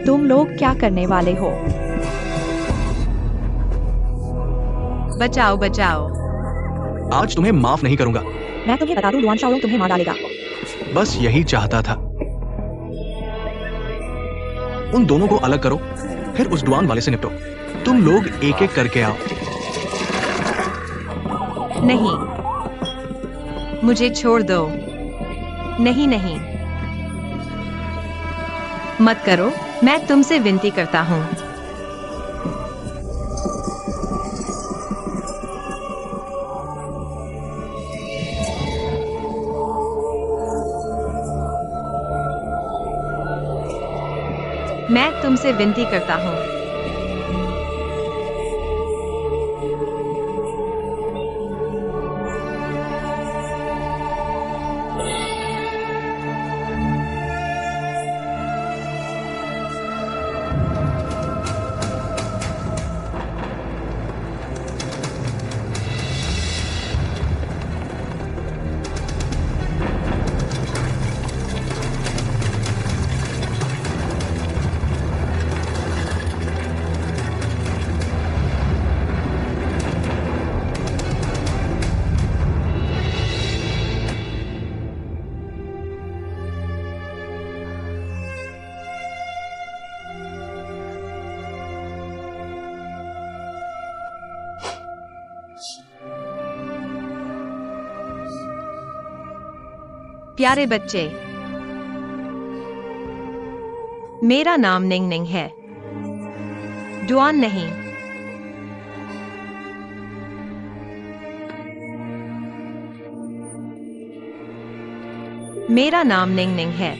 तुम लोग क्या करने वाले हो? बचाओ बचाओ। आज तुम्हें माफ नहीं करूंगा। मैं तुम्हें बता दूं, डुआन शाओलोंग तुम्हें मार डालेगा। बस यही चाहता था। उन दोनों को अलग करो, फिर उस डुआन वाले से निपटो। तुम लोग एक एक करके आओ। नहीं, मुझे छोड़ दो। नहीं नहीं, मत करो, मैं तुमसे विनती करता हूँ। मैं तुमसे विनती करता हूँ। प्यारे बच्चे, मेरा नाम निंग निंग है, डुआन नहीं। मेरा नाम निंग निंग है।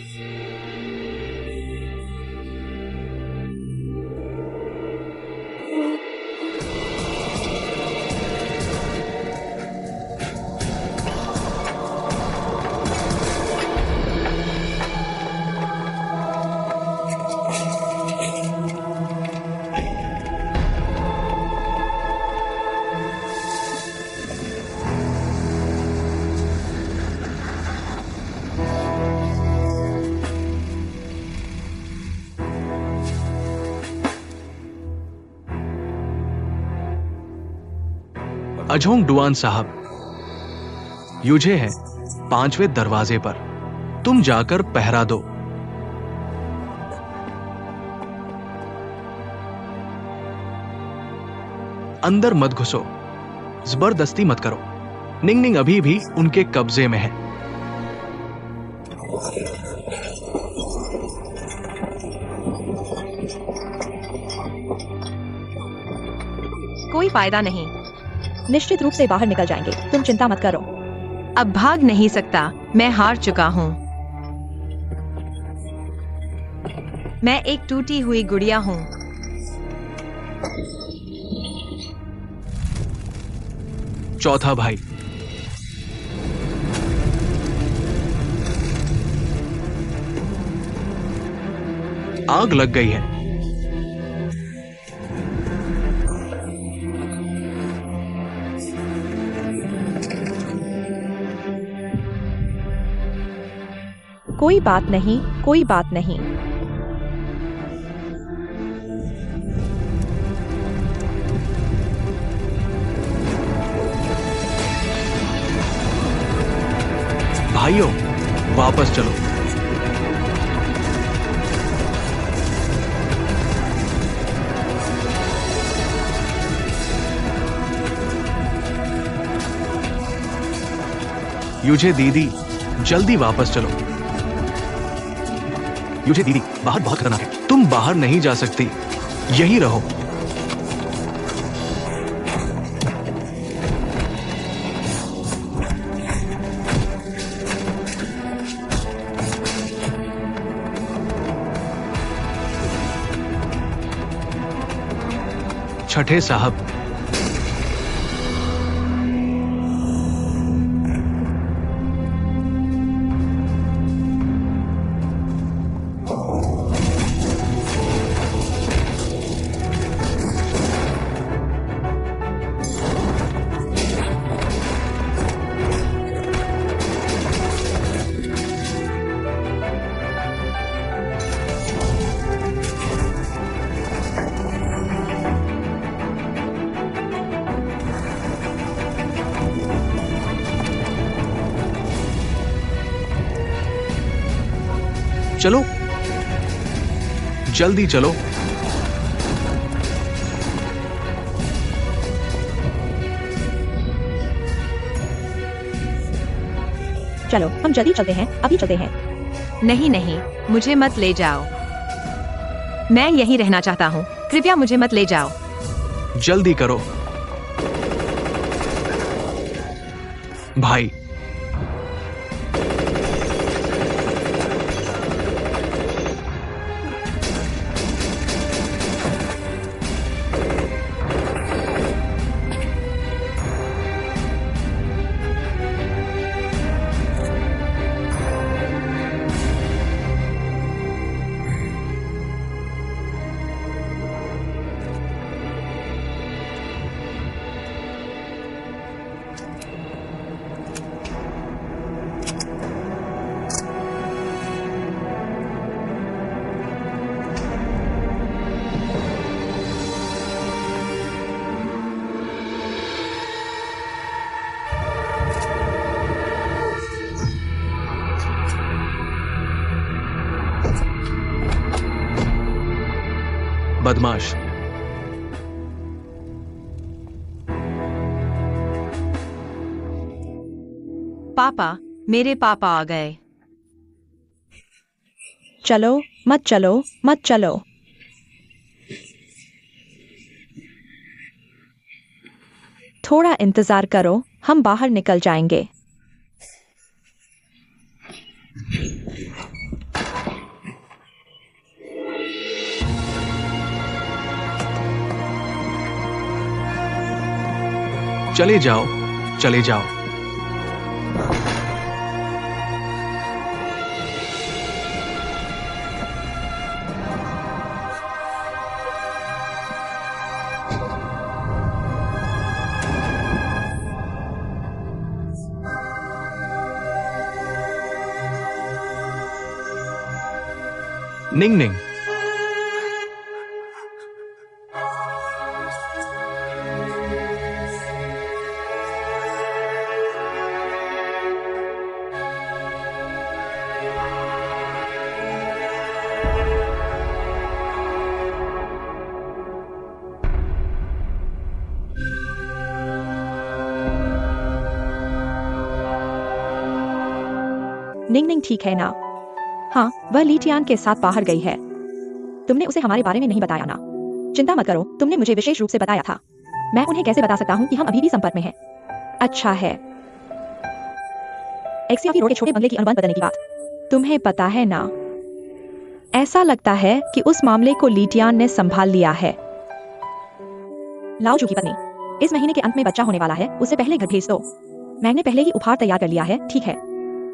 अजोंग डुआन साहब, युझे है 5वें दरवाजे पर। तुम जाकर पहरा दो। अंदर मत घुसो, जबरदस्ती मत करो। निंग निंग अभी भी उनके कब्जे में है। कोई फायदा नहीं। निश्चित रूप से बाहर निकल जाएंगे, तुम चिंता मत करो। अब भाग नहीं सकता, मैं हार चुका हूँ। मैं एक टूटी हुई गुड़िया हूँ। चौथा भाई, आग लग गई है। कोई बात नहीं, कोई बात नहीं। भाइयों, वापस चलो। युझे दीदी, जल्दी वापस चलो। युझे दीदी, बाहर बहुत खतरनाक है। तुम बाहर नहीं जा सकती, यही रहो। छठे साहब, चलो, जल्दी चलो। चलो हम जल्दी चलते हैं, अभी चलते हैं। नहीं नहीं, मुझे मत ले जाओ। मैं यहीं रहना चाहता हूँ, कृपया मुझे मत ले जाओ। जल्दी करो भाई। बदमाश। पापा, मेरे पापा आ गए। चलो मत चलो, मत चलो। थोड़ा इंतजार करो, हम बाहर निकल जाएंगे। चले जाओ, चले जाओ। निंग निंग। निंग निंग ठीक है ना? हाँ, वह लीटियान के साथ बाहर गई है। तुमने उसे हमारे बारे में नहीं बताया ना? चिंता मत करो, तुमने मुझे विशेष रूप से बताया था। मैं उन्हें कैसे बता सकता हूँ कि हम अभी भी संपर्क में हैं? अच्छा है। एक्सियाफी रोड के छोटे बंगले की अनुबंध बदलने की बात तुम्हें पता है ना? ऐसा लगता है कि उस मामले को लीटियान ने संभाल लिया है। लाओजू की पत्नी, इस महीने के अंत में बच्चा होने वाला है, उससे पहले घर भेज दो। मैंने पहले ही उपहार तैयार कर लिया है, ठीक है?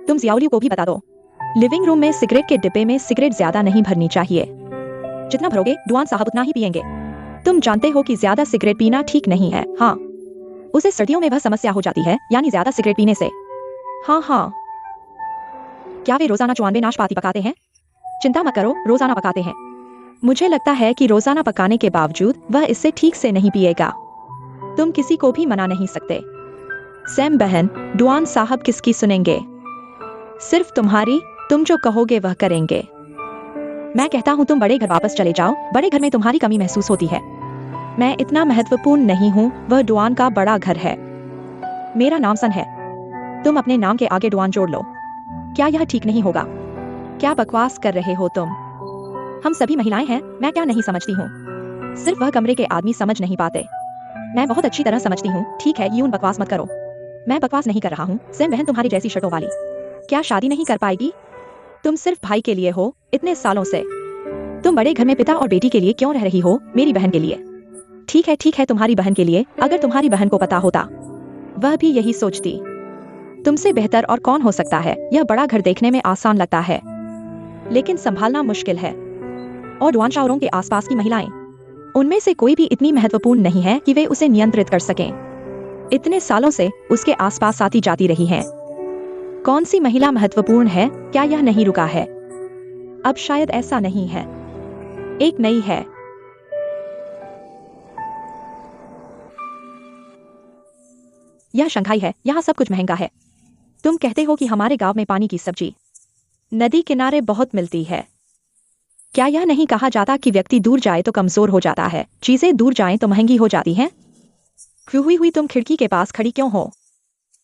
तुम जियाओलियू को भी बता दो। लिविंग रूम में सिगरेट के डिब्बे में सिगरेट ज्यादा नहीं भरनी चाहिए। जितना भरोगे डुआन साहब उतना ही पिएंगे। तुम जानते हो कि ज्यादा सिगरेट पीना ठीक नहीं है। हाँ, उसे सर्दियों में वह समस्या हो जाती है, यानी ज्यादा सिगरेट पीने से। हाँ हाँ। क्या वे रोजाना 94 नाशपाती पकाते हैं? चिंता मत करो, रोजाना पकाते हैं। मुझे लगता है कि रोजाना पकाने के बावजूद वह इससे ठीक से नहीं पिएगा। तुम किसी को भी मना नहीं सकते। सैम बहन, डुआन साहब किसकी सुनेंगे? सिर्फ तुम्हारी। तुम जो कहोगे वह करेंगे। मैं कहता हूँ तुम बड़े घर वापस चले जाओ, बड़े घर में तुम्हारी कमी महसूस होती है। मैं इतना महत्वपूर्ण नहीं हूँ, वह डुआन का बड़ा घर है। मेरा नाम सन है। तुम अपने नाम के आगे डुआन जोड़ लो। क्या यह ठीक नहीं होगा? क्या बकवास कर रहे हो तुम? हम सभी महिलाएं हैं, मैं क्या नहीं समझती हूँ? सिर्फ वह कमरे के आदमी समझ नहीं पाते। मैं बहुत अच्छी तरह समझती हूँ, ठीक है यून बकवास मत करो। मैं बकवास नहीं कर रहा हूँ। सैम बहन तुम्हारी जैसी शर्टों वाली क्या शादी नहीं कर पाएगी? तुम सिर्फ भाई के लिए हो इतने सालों से। तुम बड़े घर में पिता और बेटी के लिए क्यों रह रही हो? मेरी बहन के लिए। ठीक है तुम्हारी बहन के लिए। अगर तुम्हारी बहन को पता होता, वह भी यही सोचती। तुमसे बेहतर और कौन हो सकता है? यह बड़ा घर देखने में आसान लगता है, लेकिन संभालना मुश्किल है। और डुआन शाओरों के आसपास की महिलाएं, उनमें से कोई भी इतनी महत्वपूर्ण नहीं है कि वे उसे नियंत्रित कर सकें। इतने सालों से उसके आसपास आती जाती रही हैं। कौन सी महिला महत्वपूर्ण है? क्या यह नहीं रुका है? अब शायद ऐसा नहीं है। एक नई है। यह शंघाई है, यहाँ सब कुछ महंगा है। तुम कहते हो कि हमारे गांव में पानी की सब्जी नदी किनारे बहुत मिलती है। क्या यह नहीं कहा जाता कि व्यक्ति दूर जाए तो कमजोर हो जाता है, चीजें दूर जाएं तो महंगी हो जाती हैं? हुई तुम खिड़की के पास खड़ी क्यों हो?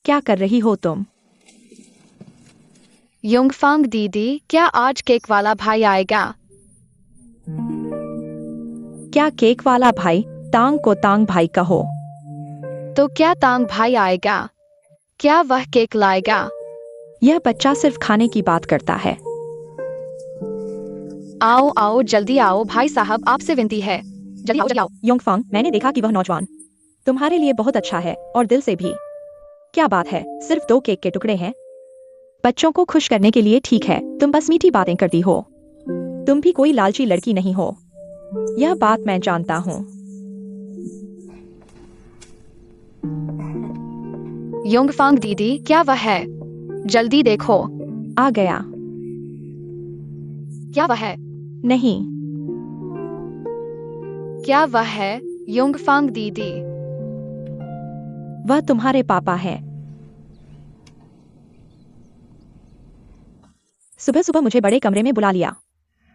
क्या कर रही हो तुम? युंगफांग दीदी, क्या आज केक वाला भाई आएगा? क्या केक वाला भाई? तांग को तांग भाई कहो। तो क्या तांग भाई आएगा? क्या वह केक लाएगा? यह बच्चा सिर्फ खाने की बात करता है। आओ आओ जल्दी आओ भाई साहब, आपसे विनती है, जल्दी आओ। योंगफांग, मैंने देखा कि वह नौजवान तुम्हारे लिए बहुत अच्छा है और दिल से भी। क्या बात है, सिर्फ 2 केक के टुकड़े हैं। बच्चों को खुश करने के लिए ठीक है, तुम बस मीठी बातें करती हो। तुम भी कोई लालची लड़की नहीं हो, यह बात मैं जानता हूँ। युंगफांग दीदी, क्या वह है? जल्दी देखो। आ गया। क्या वह है? नहीं। क्या वह है? युंगफांग दीदी, वह तुम्हारे पापा हैं। सुबह सुबह मुझे बड़े कमरे में बुला लिया।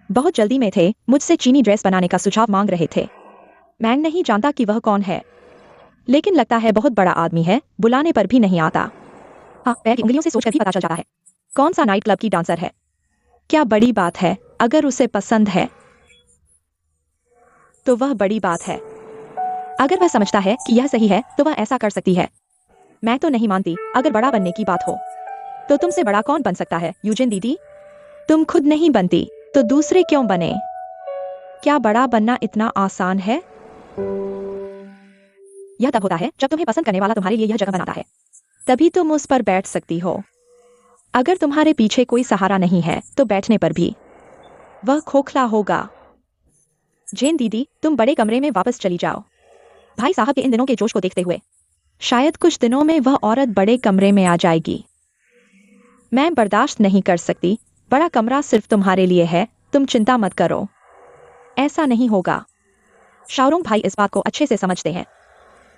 बहुत जल्दी में थे, मुझसे चीनी ड्रेस बनाने का सुझाव मांग रहे थे। मैं नहीं जानता कि वह कौन है, लेकिन लगता है बहुत बड़ा आदमी है, बुलाने पर भी नहीं आता। हाँ, पैर की उंगलियों से सोचकर भी पता चल जाता है कौन सा नाइट क्लब की डांसर है। क्या बड़ी बात है, अगर उसे पसंद है तो वह बड़ी बात है। अगर वह समझता है कि यह सही है तो वह ऐसा कर सकती है। मैं तो नहीं मानती, अगर बड़ा बनने की बात हो तो तुमसे बड़ा कौन बन सकता है यूजिन दीदी? तुम खुद नहीं बनती तो दूसरे क्यों बने? क्या बड़ा बनना इतना आसान है? यह तब होता है जब तुम्हें पसंद करने वाला तुम्हारे लिए यह जगह बनाता है, तभी तुम उस पर बैठ सकती हो। अगर तुम्हारे पीछे कोई सहारा नहीं है तो बैठने पर भी वह खोखला होगा। जेन दीदी, तुम बड़े कमरे में वापस चली जाओ। भाई साहब के इन दिनों के जोश को देखते हुए शायद कुछ दिनों में वह औरत बड़े कमरे में आ जाएगी। मैं बर्दाश्त नहीं कर सकती। बड़ा कमरा सिर्फ तुम्हारे लिए है, तुम चिंता मत करो, ऐसा नहीं होगा। शाओरुंग भाई इस बात को अच्छे से समझते हैं।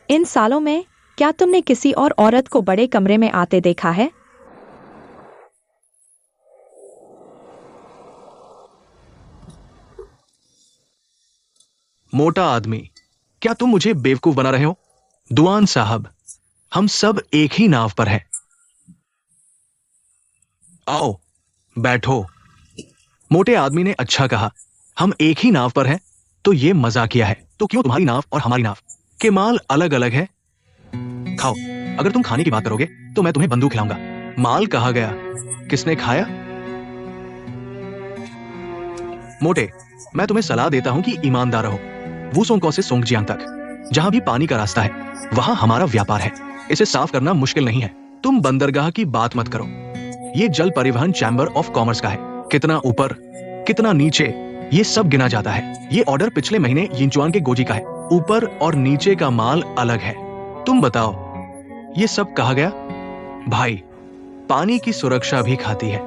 इन सालों में क्या तुमने किसी और औरत को बड़े कमरे में आते देखा है? मोटा आदमी, क्या तुम मुझे बेवकूफ बना रहे हो? दुआन साहब, हम सब एक ही नाव पर हैं। आओ बैठो। मोटे आदमी ने अच्छा कहा, हम एक ही नाव पर हैं, तो ये मजाकिया है। तो क्यों तुम्हारी नाव और हमारी नाव के माल अलग अलग है? खाओ। अगर तुम खाने की बात करोगे तो मैं तुम्हें बंदूक खिलाऊंगा। माल कहा गया, किसने खाया? मोटे, मैं तुम्हें सलाह देता हूं कि ईमानदार रहो। वूसोंगको से सोंगजियांग तक जहां भी पानी का रास्ता है वहां हमारा व्यापार है। इसे साफ करना मुश्किल नहीं है। तुम बंदरगाह की बात मत करो, ये जल परिवहन चैम्बर ऑफ कॉमर्स का है। कितना ऊपर कितना नीचे ये सब गिना जाता है। ये ऑर्डर पिछले महीने यिंचुआन के गोजी का है। ऊपर और नीचे का माल अलग है। तुम बताओ, ये सब कहा गया? भाई, पानी की सुरक्षा भी खाती है।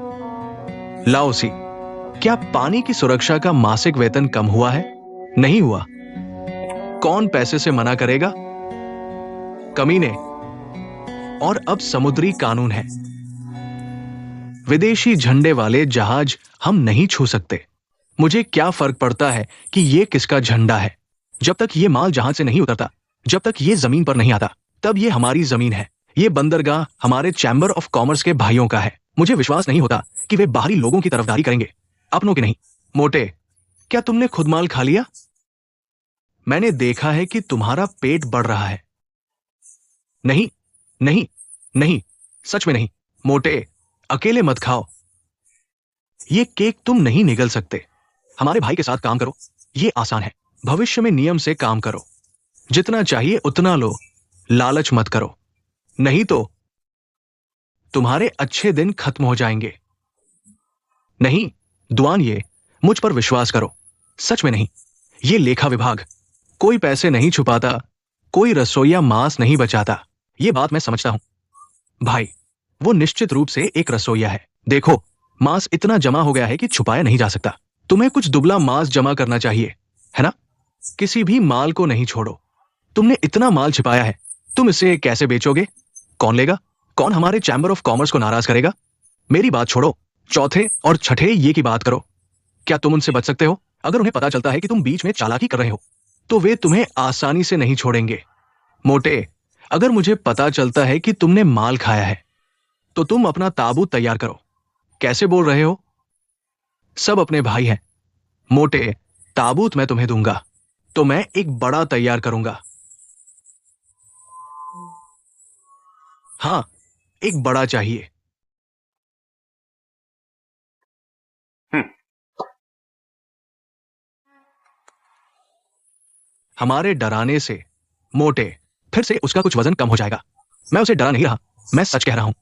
लाओसी, क्या पानी की सुरक्षा का मासिक वेतन कम हुआ है? नहीं हुआ। कौन पैसे से मना करेगा? कमीने। और अब समुद्री कानून है, विदेशी झंडे वाले जहाज हम नहीं छू सकते। मुझे क्या फर्क पड़ता है कि ये किसका झंडा है? जब तक ये माल जहाज से नहीं उतरता, जब तक ये जमीन पर नहीं आता, तब ये हमारी जमीन है। ये बंदरगाह हमारे चैम्बर ऑफ कॉमर्स के भाइयों का है। मुझे विश्वास नहीं होता कि वे बाहरी लोगों की तरफदारी करेंगे, अपनों की नहीं। मोटे, क्या तुमने खुद माल खा लिया? मैंने देखा है कि तुम्हारा पेट बढ़ रहा है। नहीं नहीं नहीं, सच में नहीं। मोटे, अकेले मत खाओ। ये केक तुम नहीं निगल सकते। हमारे भाई के साथ काम करो, ये आसान है। भविष्य में नियम से काम करो, जितना चाहिए उतना लो, लालच मत करो, नहीं तो तुम्हारे अच्छे दिन खत्म हो जाएंगे। नहीं दुआन, ये मुझ पर विश्वास करो, सच में नहीं। ये लेखा विभाग कोई पैसे नहीं छुपाता, कोई रसोइया मांस नहीं बचाता। ये बात मैं समझता हूं भाई, वो निश्चित रूप से एक रसोइया है। देखो, मांस इतना जमा हो गया है कि छुपाया नहीं जा सकता। तुम्हें कुछ दुबला मांस जमा करना चाहिए, है ना? किसी भी माल को नहीं छोड़ो। तुमने इतना माल छिपाया है, तुम इसे कैसे बेचोगे? कौन लेगा? कौन हमारे चैम्बर ऑफ कॉमर्स को नाराज करेगा? मेरी बात छोड़ो, चौथे और छठे ये की बात करो, क्या तुम उनसे बच सकते हो? अगर उन्हें पता चलता है कि तुम बीच में चालाकी कर रहे हो तो वे तुम्हें आसानी से नहीं छोड़ेंगे। मोटे, अगर मुझे पता चलता है कि तुमने माल खाया है तो तुम अपना ताबूत तैयार करो। कैसे बोल रहे हो? सब अपने भाई हैं। मोटे, ताबूत मैं तुम्हें दूंगा तो मैं एक बड़ा तैयार करूंगा। हाँ, एक बड़ा चाहिए। हमारे डराने से मोटे फिर से उसका कुछ वजन कम हो जाएगा। मैं उसे डरा नहीं रहा, मैं सच कह रहा हूं।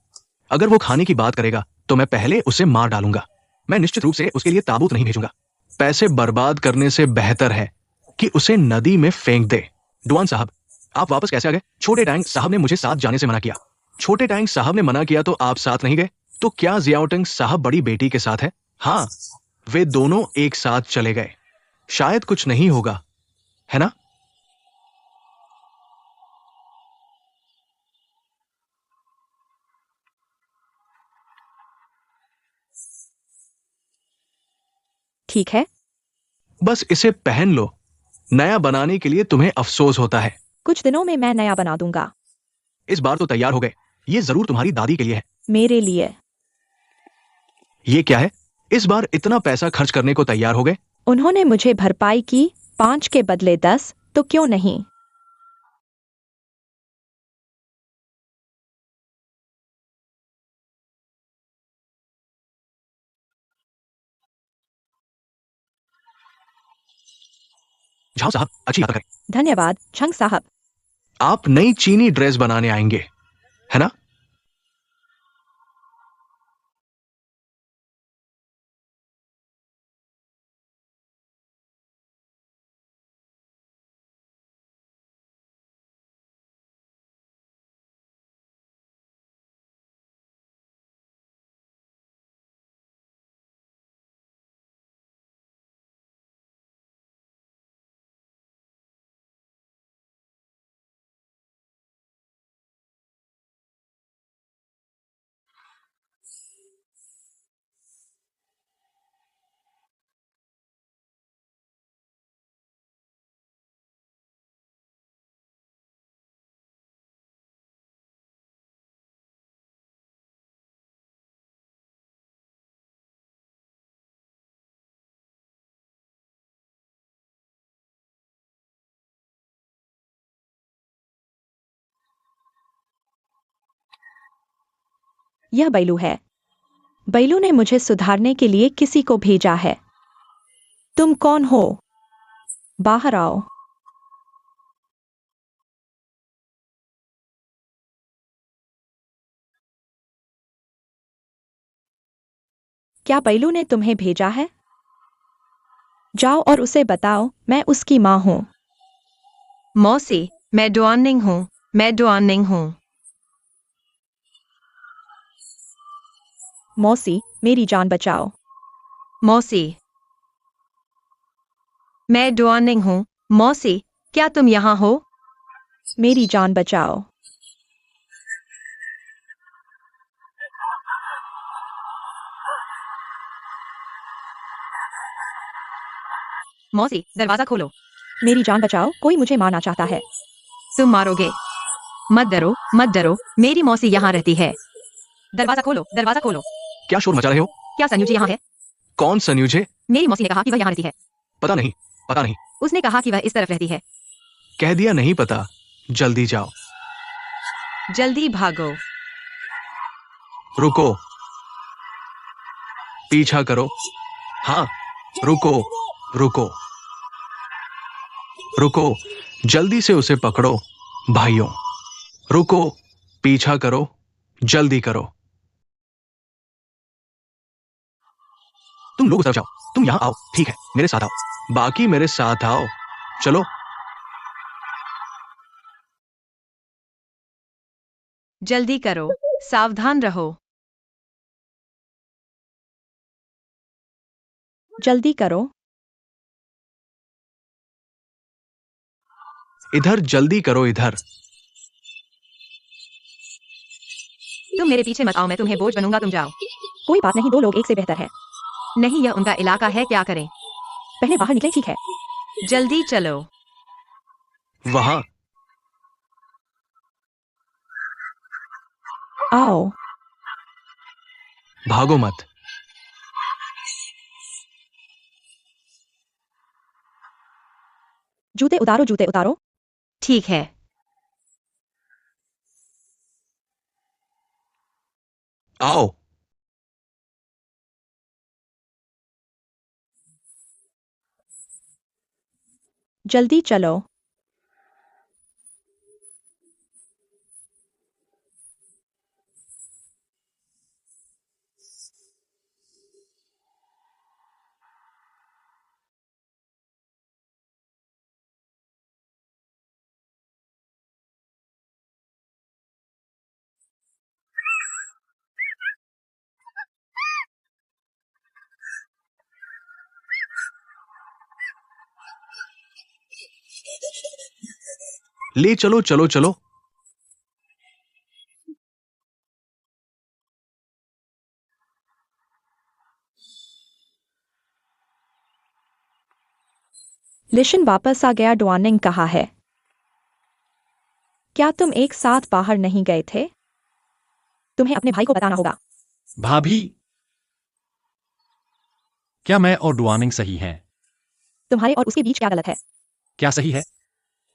अगर वो खाने की बात करेगा तो मैं पहले उसे मार डालूंगा। मैं निश्चित रूप से उसके लिए ताबूत नहीं भेजूंगा। पैसे बर्बाद करने से बेहतर है कि उसे नदी में फेंक दे। डुआन साहब, आप वापस कैसे आ गए? छोटे टैंक साहब ने मुझे साथ जाने से मना किया। छोटे टैंक साहब ने मना किया तो आप साथ नहीं गए? तो क्या जियाओटंग साहब बड़ी बेटी के साथ है? हाँ, वे दोनों एक साथ चले गए। शायद कुछ नहीं होगा, है ना? ठीक है, बस इसे पहन लो। नया बनाने के लिए तुम्हें अफसोस होता है। कुछ दिनों में मैं नया बना दूंगा। इस बार तो तैयार हो गए। ये जरूर तुम्हारी दादी के लिए है। मेरे लिए। ये क्या है? इस बार इतना पैसा खर्च करने को तैयार हो गए? उन्होंने मुझे भरपाई की, 5 के बदले 10, तो क्यों नहीं? झाओ साहब, अच्छी बात करें। धन्यवाद छंग साहब। आप नई चीनी ड्रेस बनाने आएंगे, है ना? यह बैलू है। बैलू ने मुझे सुधारने के लिए किसी को भेजा है। तुम कौन हो? बाहर आओ। क्या बैलू ने तुम्हें भेजा है? जाओ और उसे बताओ मैं उसकी माँ हूँ। मौसी, मैं डुआनिंग हूँ। मैं डुआनिंग हूँ। मौसी, मेरी जान बचाओ। मौसी, मैं डुआनिंग हूँ। मौसी, क्या तुम यहाँ हो? मेरी जान बचाओ। मौसी, दरवाजा खोलो। मेरी जान बचाओ, कोई मुझे मारना चाहता है। तुम मारोगे। मत डरो, मत डरो, मेरी मौसी यहाँ रहती है। दरवाजा खोलो, दरवाजा खोलो। क्या शोर मचा रहे हो? क्या सन्यूजी यहाँ है? कौन सन्यूजे? मेरी मौसी ने कहा कि वह यहाँ रहती है। पता नहीं, पता नहीं। उसने कहा कि वह इस तरफ रहती है। कह दिया नहीं पता। जल्दी जाओ। जल्दी भागो। रुको, पीछा करो। हाँ, रुको, रुको, रुको। जल्दी से उसे पकड़ो भाइयों। रुको, पीछा करो, जल्दी करो। तुम लोग उस तरफ जाओ। तुम यहां आओ, ठीक है? मेरे साथ आओ। बाकी मेरे साथ आओ। चलो। जल्दी करो, सावधान रहो। जल्दी करो। इधर जल्दी करो, इधर। तुम मेरे पीछे मत आओ, मैं तुम्हें बोझ बनूंगा। तुम जाओ। कोई बात नहीं, दो लोग एक से बेहतर है। नहीं, यह उनका इलाका है, क्या करें? पहले बाहर निकले, ठीक है? जल्दी चलो। वहां आओ। भागो मत। जूते उतारो, जूते उतारो। ठीक है। आओ। जल्दी चलो। ले चलो, चलो चलो। लिशन वापस आ गया। डुआनिंग कहाँ है? क्या तुम एक साथ बाहर नहीं गए थे? तुम्हें अपने भाई को बताना होगा। भाभी, क्या मैं और डुआनिंग सही हैं? तुम्हारे और उसके बीच क्या गलत है? क्या सही है?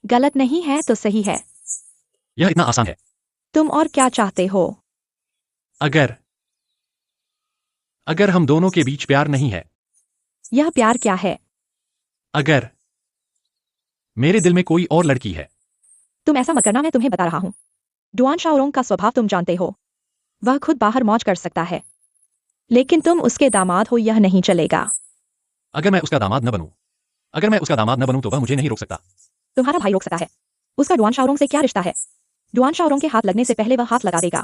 गलत नहीं है तो सही है। यह इतना आसान है। तुम और क्या चाहते हो? अगर अगर हम दोनों के बीच प्यार नहीं है, यह प्यार क्या है? अगर मेरे दिल में कोई और लड़की है, तुम ऐसा मत करना, मैं तुम्हें बता रहा हूं। डुआन शाओरोंग का स्वभाव तुम जानते हो। वह खुद बाहर मौज कर सकता है, लेकिन तुम उसके दामाद हो, यह नहीं चलेगा। अगर मैं उसका दामाद न बनूं तो वह मुझे नहीं रोक सकता। तुम्हारा भाई रोक सकता है। उसका डुआन शाओरोंग से क्या रिश्ता है? डुआन शाओरोंग के हाथ लगने से पहले वह हाथ लगा देगा।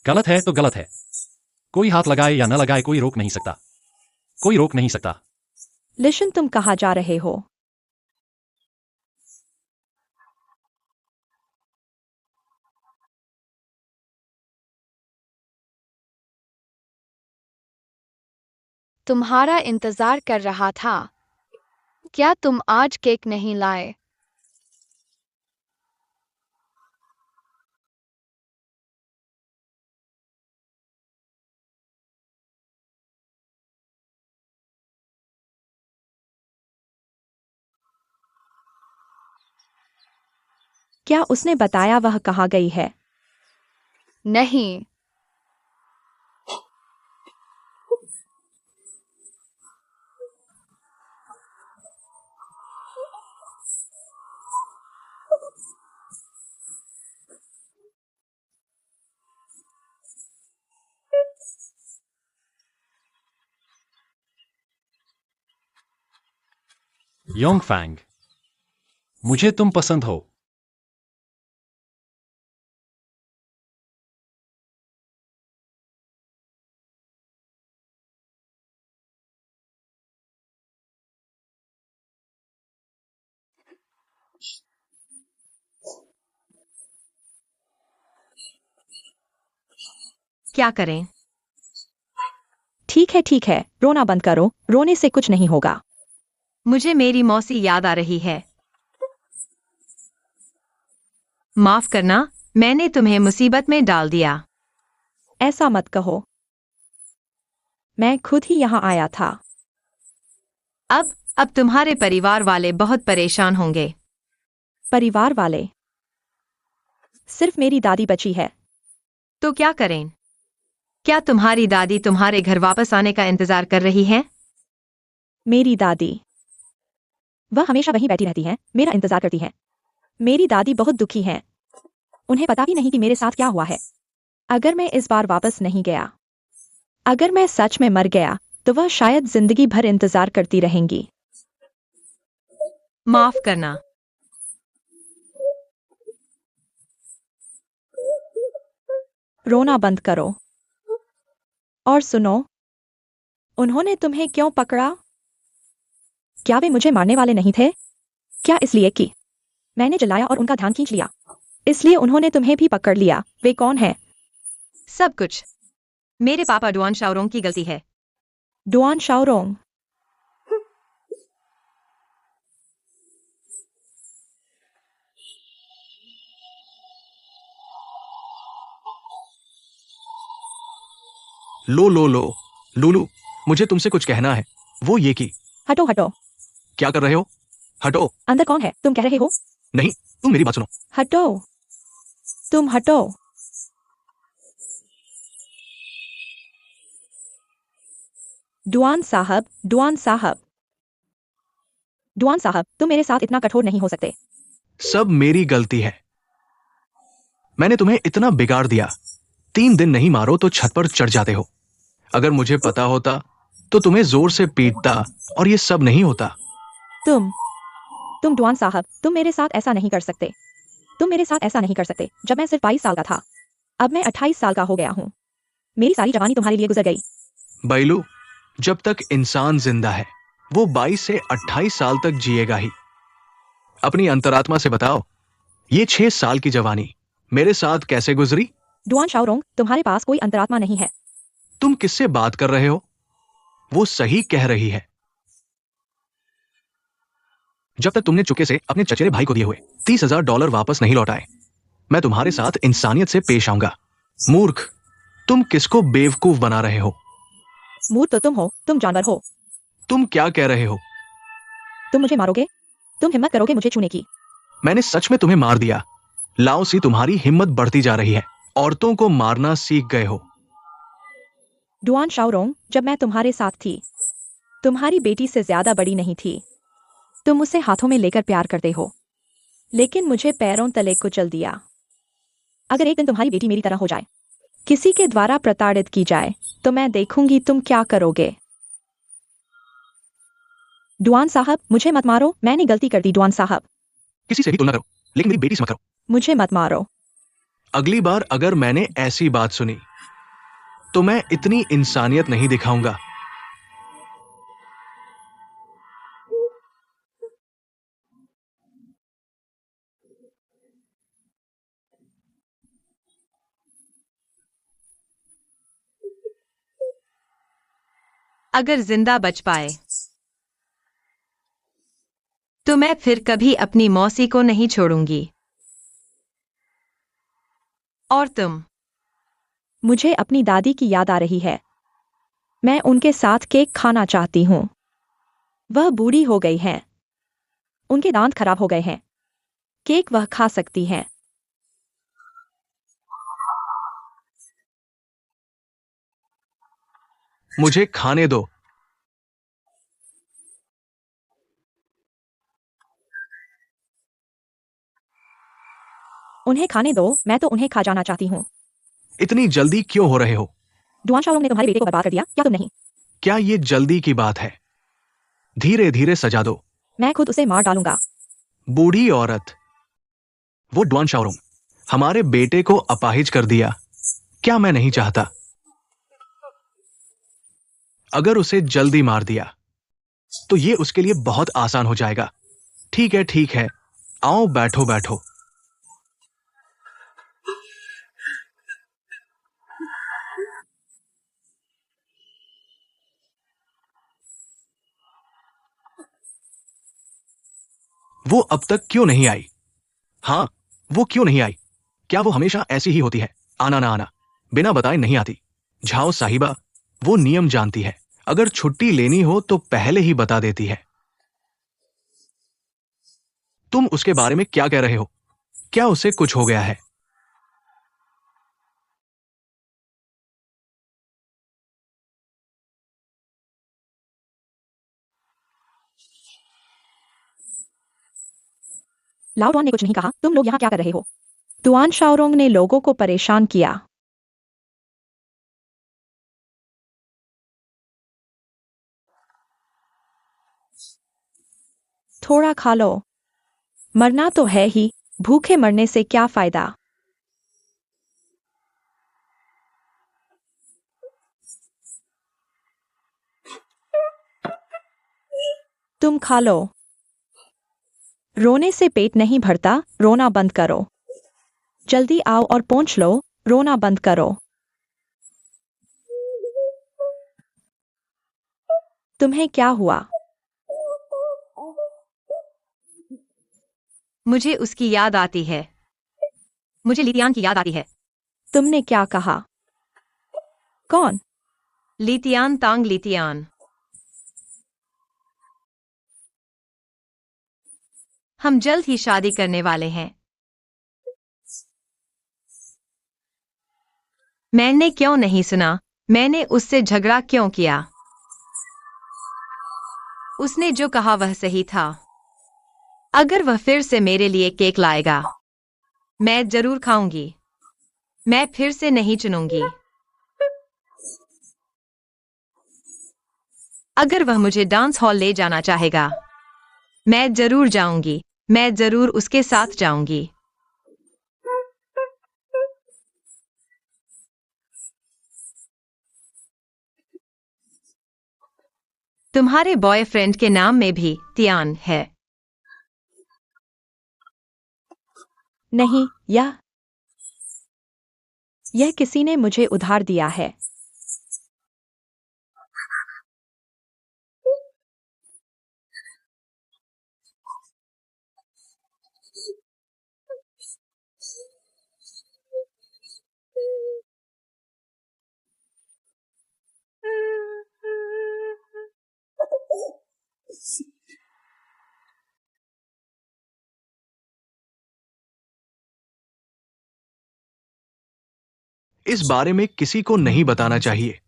गलत है तो गलत है। कोई हाथ लगाए या न लगाए, कोई रोक नहीं सकता। कोई रोक नहीं सकता। लिशन, तुम कहाँ जा रहे हो? तुम्हारा इंतजार कर रहा था। क्या तुम आज केक नहीं लाए? क्या उसने बताया वह कहाँ गई है? नहीं। योंगफैंग, मुझे तुम पसंद हो। क्या करें? ठीक है, रोना बंद करो, रोने से कुछ नहीं होगा। मुझे मेरी मौसी याद आ रही है। माफ करना, मैंने तुम्हें मुसीबत में डाल दिया। ऐसा मत कहो, मैं खुद ही यहाँ आया था। अब तुम्हारे परिवार वाले बहुत परेशान होंगे। परिवार वाले? सिर्फ मेरी दादी बची है। तो क्या करें? क्या तुम्हारी दादी तुम्हारे घर वापस आने का इंतजार कर रही है? मेरी दादी? वह हमेशा वहीं बैठी रहती है, मेरा इंतजार करती है। मेरी दादी बहुत दुखी हैं। उन्हें पता भी नहीं कि मेरे साथ क्या हुआ है। अगर मैं इस बार वापस नहीं गया, अगर मैं सच में मर गया, तो वह शायद जिंदगी भर इंतजार करती रहेंगी। माफ करना। रोना बंद करो और सुनो, उन्होंने तुम्हें क्यों पकड़ा? क्या वे मुझे मारने वाले नहीं थे? क्या इसलिए कि मैंने जलाया और उनका ध्यान खींच लिया, इसलिए उन्होंने तुम्हें भी पकड़ लिया? वे कौन है? सब कुछ। मेरे पापा डुआन शाओरोंग की गलती है। डुआन शाओरोंग। लो लूलू, मुझे तुमसे कुछ कहना है। वो ये कि हटो हटो। क्या कर रहे हो? हटो। अंदर कौन है? तुम कह रहे हो? नहीं, तुम मेरी बात सुनो। हटो। तुम हटो। डुआन साहब, डुआन साहब। डुआन साहब, तुम मेरे साथ इतना कठोर नहीं हो सकते। सब मेरी गलती है। मैंने तुम्हें इतना बिगाड़ दिया। 3 दिन नहीं मारो तो छत पर चढ़ जाते हो। अगर मुझे पता होता तो तुम्हें जोर से पीटता और ये सब नहीं होता। तुम डुआन साहब, तुम मेरे साथ ऐसा नहीं कर सकते। तुम मेरे साथ ऐसा नहीं कर सकते। जब मैं सिर्फ 22 साल का था, अब मैं 28 साल का हो गया हूँ। मेरी सारी जवानी तुम्हारे लिए गुजर गई। बैलू, जब तक इंसान जिंदा है वो 22 से 28 साल तक जिएगा ही। अपनी अंतरात्मा से बताओ, ये 6 साल की जवानी मेरे साथ कैसे गुजरी? डुआन शाओरोंग, तुम्हारे पास कोई अंतरात्मा नहीं है। तुम किससे बात कर रहे हो? वो सही कह रही है। जब तक तुमने चुके से अपने चचेरे भाई को दिए हुए $30,000 वापस नहीं लौटाए, मैं तुम्हारे साथ इंसानियत से पेश आऊंगा। मूर्ख, तुम किसको बेवकूफ बना रहे हो? मूर्ख तो तुम हो, तुम जानवर हो। तुम क्या कह रहे हो? तुम मुझे मारोगे? तुम हिम्मत करोगे मुझे छूने की? मैंने सच में तुम्हें मार दिया। लाओसी, तुम्हारी हिम्मत बढ़ती जा रही है। औरतों को मारना सीख गए हो। डुआन शाओरोंग, जब मैं तुम्हारे साथ थी, तुम्हारी बेटी से ज्यादा बड़ी नहीं थी। तुम उसे हाथों में लेकर प्यार करते हो, लेकिन मुझे पैरों तले कुचल दिया। अगर एक दिन तुम्हारी बेटी मेरी तरह हो जाए, किसी के द्वारा प्रताड़ित की जाए, तो मैं देखूंगी तुम क्या करोगे। डुआन साहब, मुझे मत मारो, मैंने गलती कर दी। डुआन साहब, किसी से भी तुलना करो, लेकिन मेरी बेटी से मत करो। मुझे मत मारो। अगली बार अगर मैंने ऐसी बात सुनी तो मैं इतनी इंसानियत नहीं दिखाऊंगा। अगर जिंदा बच पाए तो मैं फिर कभी अपनी मौसी को नहीं छोड़ूंगी। और तुम? मुझे अपनी दादी की याद आ रही है। मैं उनके साथ केक खाना चाहती हूँ। वह बूढ़ी हो गई हैं। उनके दांत खराब हो गए हैं। केक वह खा सकती हैं। मुझे खाने दो। उन्हें खाने दो, मैं तो उन्हें खा जाना चाहती हूँ। इतनी जल्दी क्यों हो रहे हो? डुआन शाओरोंग ने तुम्हारे बेटे को बर्बाद कर दिया, क्या तुम नहीं? क्या ये जल्दी की बात है? धीरे धीरे सजा दो। मैं खुद उसे मार डालूंगा। बूढ़ी औरत, वो डुआन शाओरोंग हमारे बेटे को अपाहिज कर दिया। क्या मैं नहीं चाहता? अगर उसे जल्दी मार दिया तो ये उसके लिए बहुत आसान हो जाएगा। ठीक है ठीक है, आओ बैठो बैठो। वो अब तक क्यों नहीं आई? हाँ, वो क्यों नहीं आई? क्या वो हमेशा ऐसी ही होती है, आना ना आना, बिना बताए नहीं आती? झाओ साहिबा, वो नियम जानती है। अगर छुट्टी लेनी हो तो पहले ही बता देती है। तुम उसके बारे में क्या कह रहे हो? क्या उसे कुछ हो गया है? लाओ डुआन ने कुछ नहीं कहा, तुम लोग यहाँ क्या कर रहे हो? डुआन शाओरोंग ने लोगों को परेशान किया। थोड़ा खा लो। मरना तो है ही, भूखे मरने से क्या फायदा? तुम खा लो। रोने से पेट नहीं भरता, रोना बंद करो। जल्दी आओ और पोंछ लो, रोना बंद करो। तुम्हें क्या हुआ? मुझे उसकी याद आती है। मुझे लितियान की याद आती है। तुमने क्या कहा? कौन? लितियान तांग लितियान। हम जल्द ही शादी करने वाले हैं। मैंने क्यों नहीं सुना? मैंने उससे झगड़ा क्यों किया? उसने जो कहा वह सही था। अगर वह फिर से मेरे लिए केक लाएगा, मैं जरूर खाऊंगी। मैं फिर से नहीं चुनूंगी। अगर वह मुझे डांस हॉल ले जाना चाहेगा, मैं जरूर जाऊंगी। मैं जरूर उसके साथ जाऊंगी। तुम्हारे बॉयफ्रेंड के नाम में भी तियान है? नहीं, यह किसी ने मुझे उधार दिया है। इस बारे में किसी को नहीं बताना चाहिए।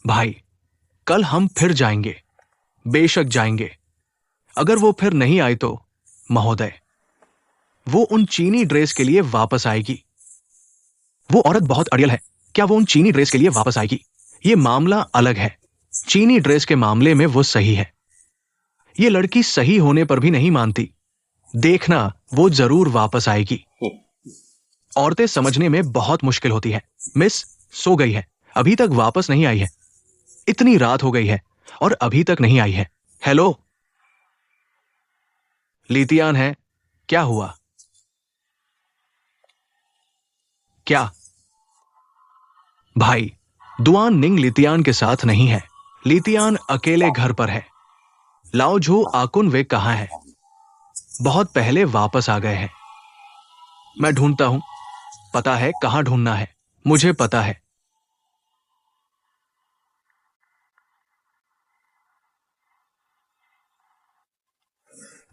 भाई, कल हम फिर जाएंगे। बेशक जाएंगे। अगर वो फिर नहीं आई तो महोदय, वो उन चीनी ड्रेस के लिए वापस आएगी। वो औरत बहुत अड़ियल है। क्या वो उन चीनी ड्रेस के लिए वापस आएगी? ये मामला अलग है। चीनी ड्रेस के मामले में वो सही है। ये लड़की सही होने पर भी नहीं मानती। देखना, वो जरूर वापस आएगी। औरतें समझने में बहुत मुश्किल होती है। मिस सो गई है, अभी तक वापस नहीं आई है। इतनी रात हो गई है और अभी तक नहीं आई है। हेलो, लीतियान है? क्या हुआ? क्या? भाई, दुआन निंग लितियान के साथ नहीं है। लितियान अकेले घर पर है। लाओझू आकुन वे कहाँ है? बहुत पहले वापस आ गए हैं। मैं ढूंढता हूं। पता है कहां ढूंढना है। मुझे पता है।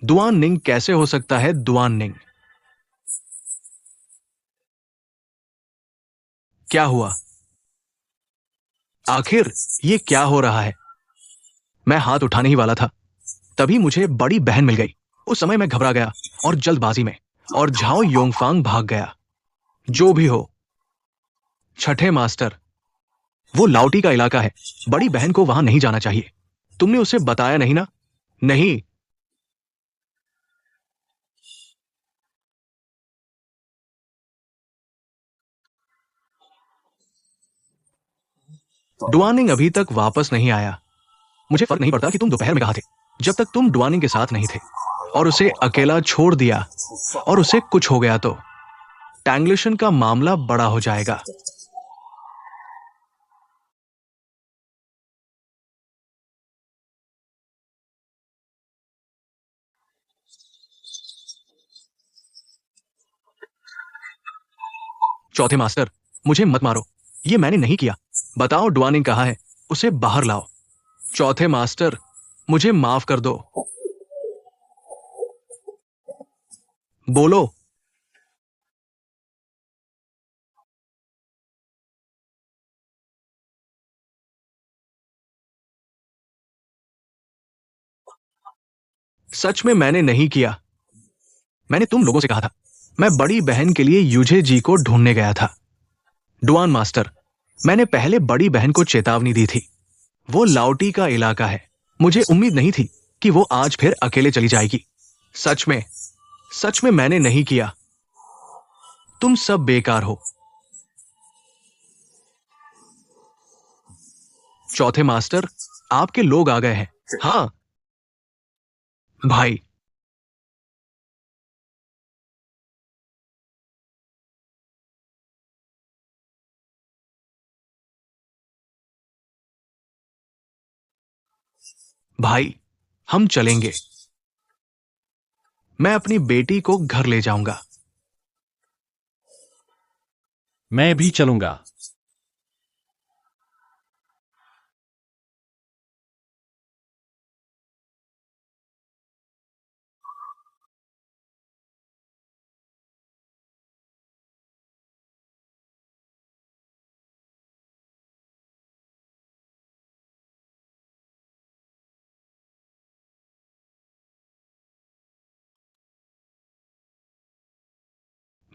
दुआन निंग कैसे हो सकता है? दुआन निंग? क्या हुआ? आखिर ये क्या हो रहा है? मैं हाथ उठाने ही वाला था, तभी मुझे बड़ी बहन मिल गई। उस समय मैं घबरा गया और जल्दबाजी में, और झाओ योंगफांग भाग गया। जो भी हो, छठे मास्टर, वो लाउटी का इलाका है। बड़ी बहन को वहां नहीं जाना चाहिए। तुमने उसे बताया नहीं ना? नहीं। डुआनिंग अभी तक वापस नहीं आया। मुझे फर्क नहीं पड़ता कि तुम दोपहर में कहाँ थे, जब तक तुम डुआनिंग के साथ नहीं थे और उसे अकेला छोड़ दिया और उसे कुछ हो गया तो टैंगलिशन का मामला बड़ा हो जाएगा। चौथे मास्टर, मुझे मत मारो। ये मैंने नहीं किया। बताओ डुआनिंग कहाँ है? उसे बाहर लाओ। चौथे मास्टर, मुझे माफ कर दो। बोलो। सच में मैंने नहीं किया। मैंने तुम लोगों से कहा था। मैं बड़ी बहन के लिए यूझे जी को ढूंढने गया था। डुआन मास्टर, मैंने पहले बड़ी बहन को चेतावनी दी थी। वो लाउटी का इलाका है। मुझे उम्मीद नहीं थी कि वो आज फिर अकेले चली जाएगी। सच में मैंने नहीं किया। तुम सब बेकार हो। चौथे मास्टर, आपके लोग आ गए हैं। हाँ, भाई, भाई, हम चलेंगे। मैं अपनी बेटी को घर ले जाऊंगा। मैं भी चलूंगा।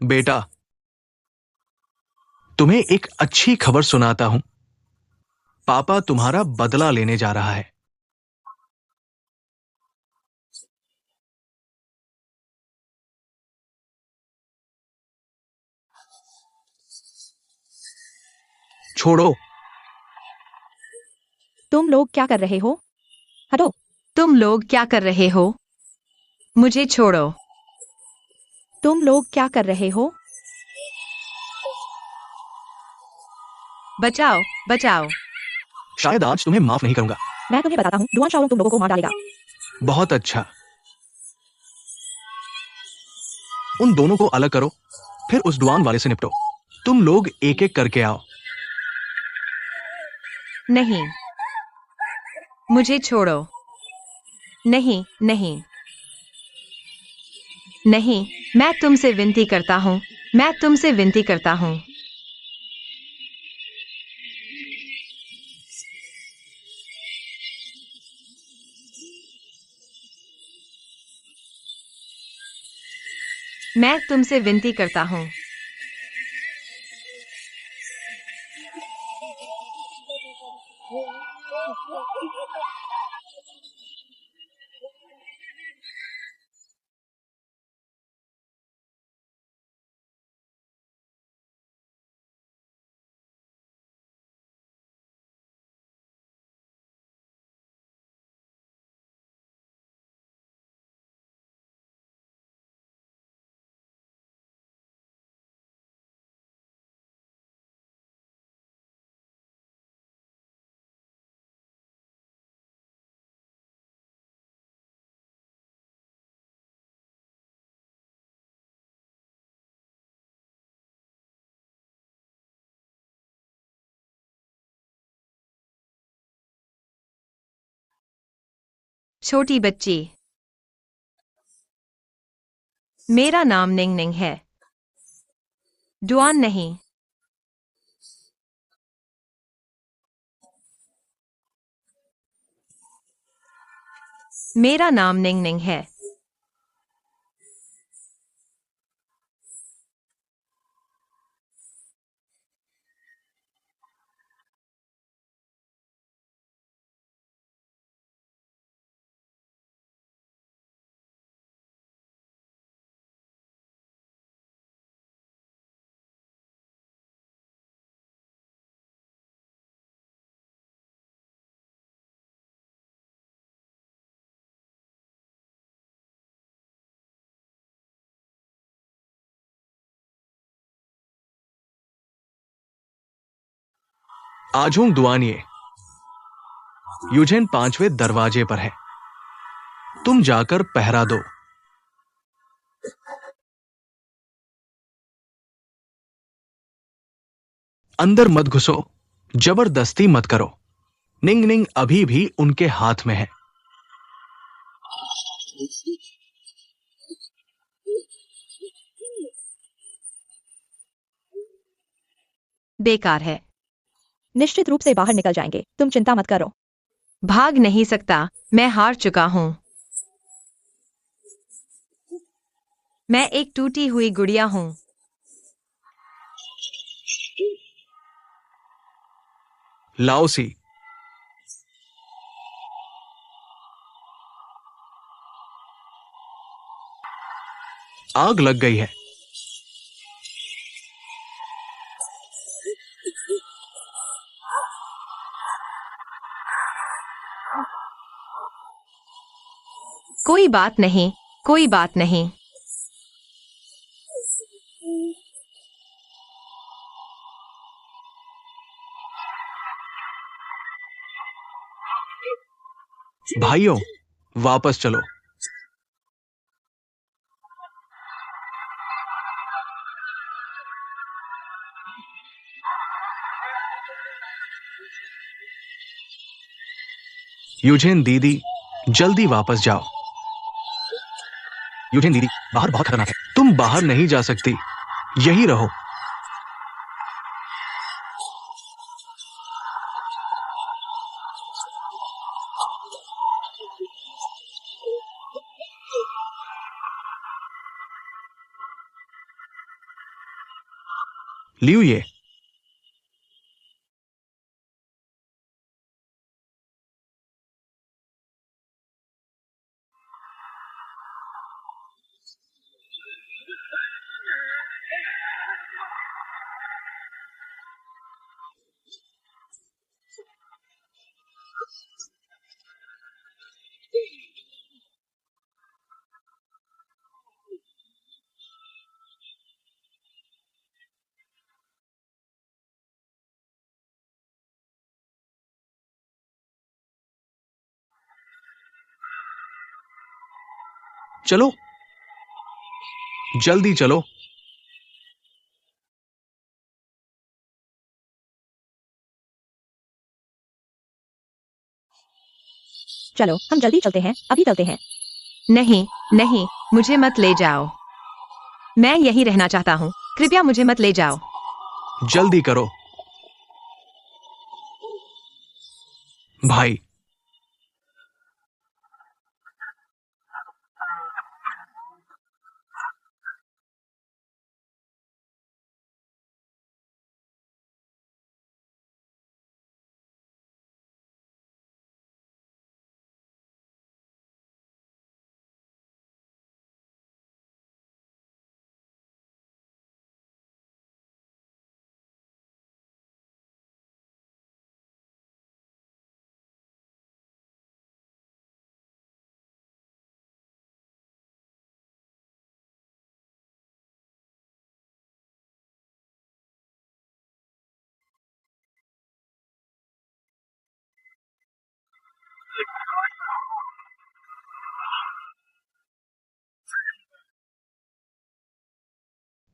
बेटा, तुम्हें एक अच्छी खबर सुनाता हूं। पापा तुम्हारा बदला लेने जा रहा है। छोड़ो। तुम लोग क्या कर रहे हो? हटो। तुम लोग क्या कर रहे हो? मुझे छोड़ो। तुम लोग क्या कर रहे हो? बचाओ, बचाओ। शायद आज तुम्हें माफ नहीं करूंगा। मैं तुम्हें बताता हूँ, डुआन शाओलुंग तुम लोगों को मार डालेगा। बहुत अच्छा। उन दोनों को अलग करो, फिर उस डुआन वाले से निपटो। तुम लोग एक एक करके आओ। नहीं, मुझे छोड़ो। नहीं, नहीं, नहीं, मैं तुमसे विनती करता हूँ। मैं तुमसे विनती करता हूँ। मैं तुमसे विनती करता हूँ। छोटी बच्ची। मेरा नाम निंग निंग है। डुआन नहीं। मेरा नाम निंग निंग है। आजोंग दुआनिए, यूजेन 5वें दरवाजे पर है। तुम जाकर पहरा दो। अंदर मत घुसो, जबरदस्ती मत करो। निंग निंग अभी भी उनके हाथ में है। बेकार है। निश्चित रूप से बाहर निकल जाएंगे, तुम चिंता मत करो। भाग नहीं सकता। मैं हार चुका हूँ। मैं एक टूटी हुई गुड़िया हूँ। लाओसी, आग लग गई है। कोई बात नहीं, कोई बात नहीं। भाइयों, वापस चलो। यूजेन दीदी, जल्दी वापस जाओ। यूजेन दीदी, बाहर बहुत खतरनाक है, तुम बाहर नहीं जा सकती, यही रहो। लियो ये। चलो, जल्दी चलो। चलो हम जल्दी चलते हैं, अभी चलते हैं। नहीं, नहीं, मुझे मत ले जाओ। मैं यहीं रहना चाहता हूँ, कृपया मुझे मत ले जाओ। जल्दी करो भाई।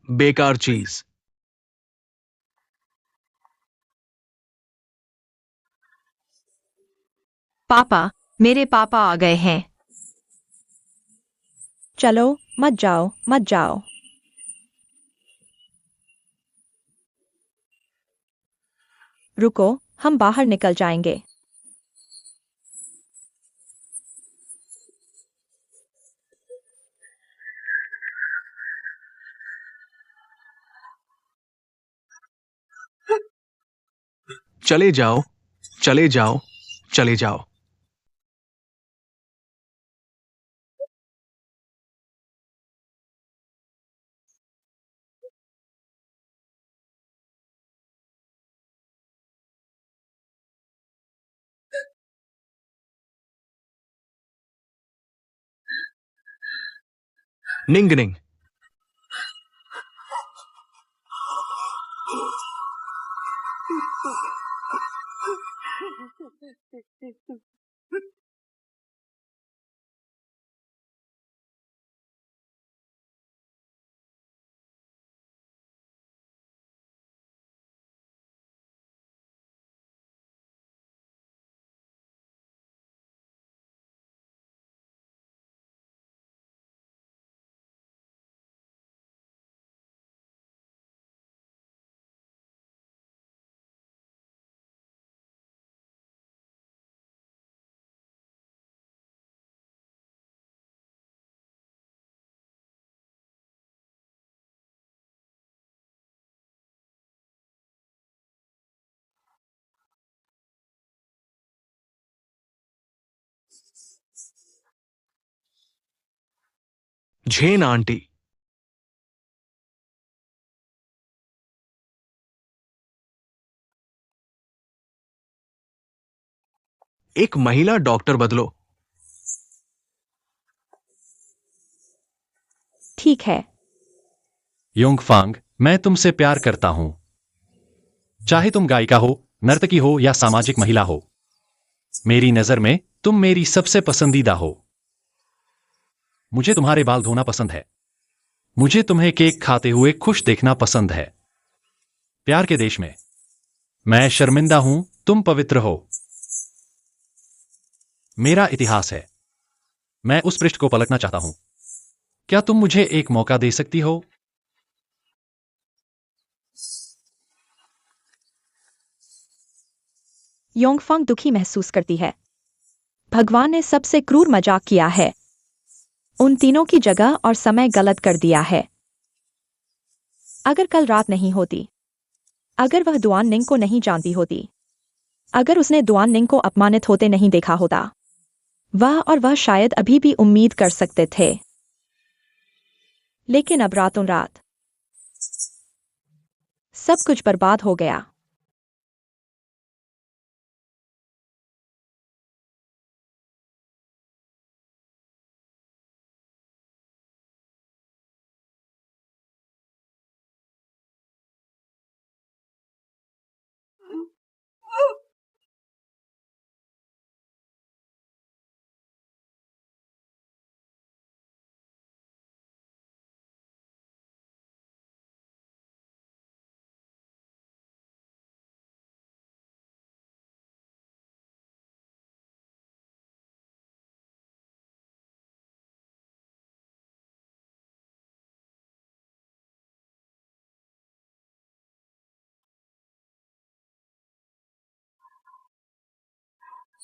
बेकार चीज। पापा, मेरे पापा आ गए हैं। चलो, मत जाओ, मत जाओ। रुको, हम बाहर निकल जाएंगे। चले जाओ, चले जाओ, चले जाओ। निंग निंग। झेन आंटी। एक महिला डॉक्टर बदलो। ठीक है। योंगफांग, मैं तुमसे प्यार करता हूं। चाहे तुम गायिका हो, नर्तकी हो या सामाजिक महिला हो, मेरी नजर में तुम मेरी सबसे पसंदीदा हो। मुझे तुम्हारे बाल धोना पसंद है। मुझे तुम्हें केक खाते हुए खुश देखना पसंद है। प्यार के देश में मैं शर्मिंदा हूं, तुम पवित्र हो। मेरा इतिहास है। मैं उस पृष्ठ को पलटना चाहता हूं। क्या तुम मुझे एक मौका दे सकती हो? योंगफांग दुखी महसूस करती है। भगवान ने सबसे क्रूर मजाक किया है। उन तीनों की जगह और समय गलत कर दिया है। अगर कल रात नहीं होती, अगर वह दुआन निंग को नहीं जानती होती, अगर उसने दुआन निंग को अपमानित होते नहीं देखा होता, वह शायद अभी भी उम्मीद कर सकते थे। लेकिन अब रातों रात सब कुछ बर्बाद हो गया।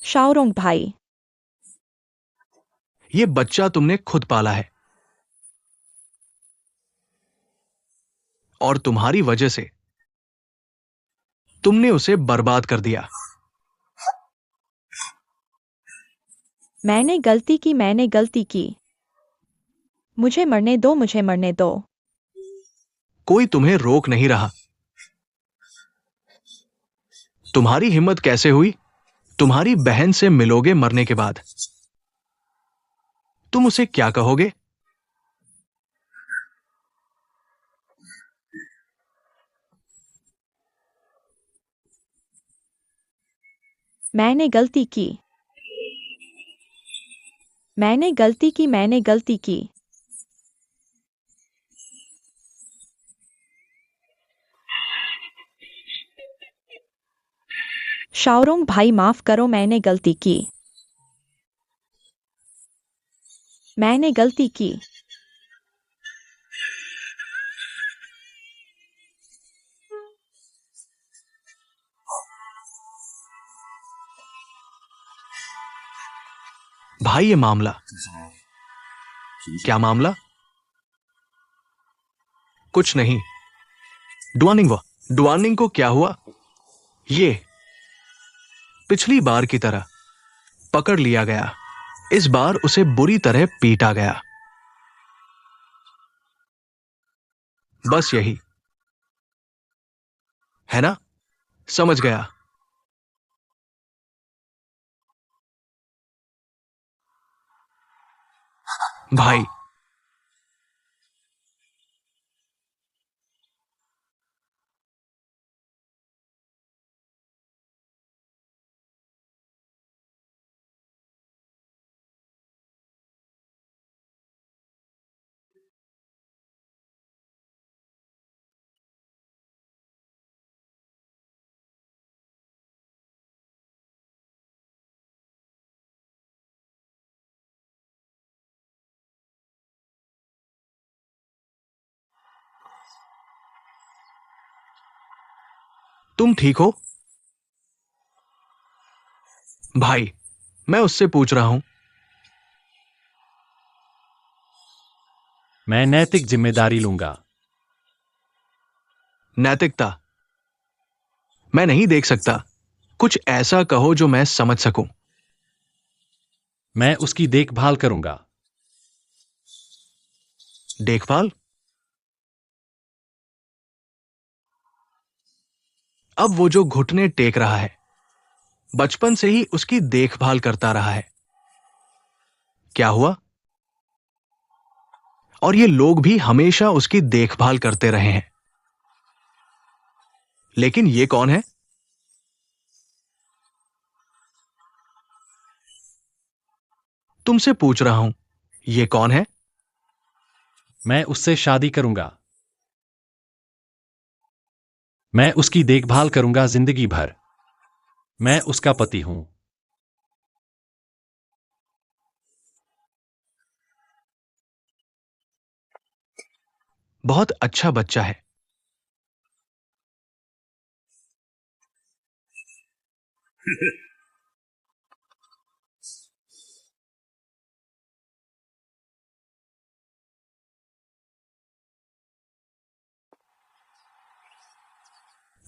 शाओरोंग भाई, ये बच्चा तुमने खुद पाला है और तुम्हारी वजह से तुमने उसे बर्बाद कर दिया। मैंने गलती की। मुझे मरने दो, मुझे मरने दो। कोई तुम्हें रोक नहीं रहा। तुम्हारी हिम्मत कैसे हुई? तुम्हारी बहन से मिलोगे मरने के बाद? तुम उसे क्या कहोगे? मैंने गलती की। मैंने गलती की। शाओरोंग भाई, माफ करो, मैंने गलती की। मैंने गलती की। भाई, ये मामला क्या मामला? कुछ नहीं। डुआनिंग को क्या हुआ? ये पिछली बार की तरह पकड़ लिया गया। इस बार उसे बुरी तरह पीटा गया। बस यही है ना? समझ गया। भाई, तुम ठीक हो? भाई, मैं उससे पूछ रहा हूं। मैं नैतिक जिम्मेदारी लूंगा। नैतिकता? मैं नहीं देख सकता। कुछ ऐसा कहो जो मैं समझ सकूं। मैं उसकी देखभाल करूंगा। देखभाल? अब वो जो घुटने टेक रहा है, बचपन से ही उसकी देखभाल करता रहा है। क्या हुआ? और ये लोग भी हमेशा उसकी देखभाल करते रहे हैं। लेकिन ये कौन है? तुमसे पूछ रहा हूं, ये कौन है? मैं उससे शादी करूंगा। मैं उसकी देखभाल करूंगा जिंदगी भर। मैं उसका पति हूं। बहुत अच्छा बच्चा है।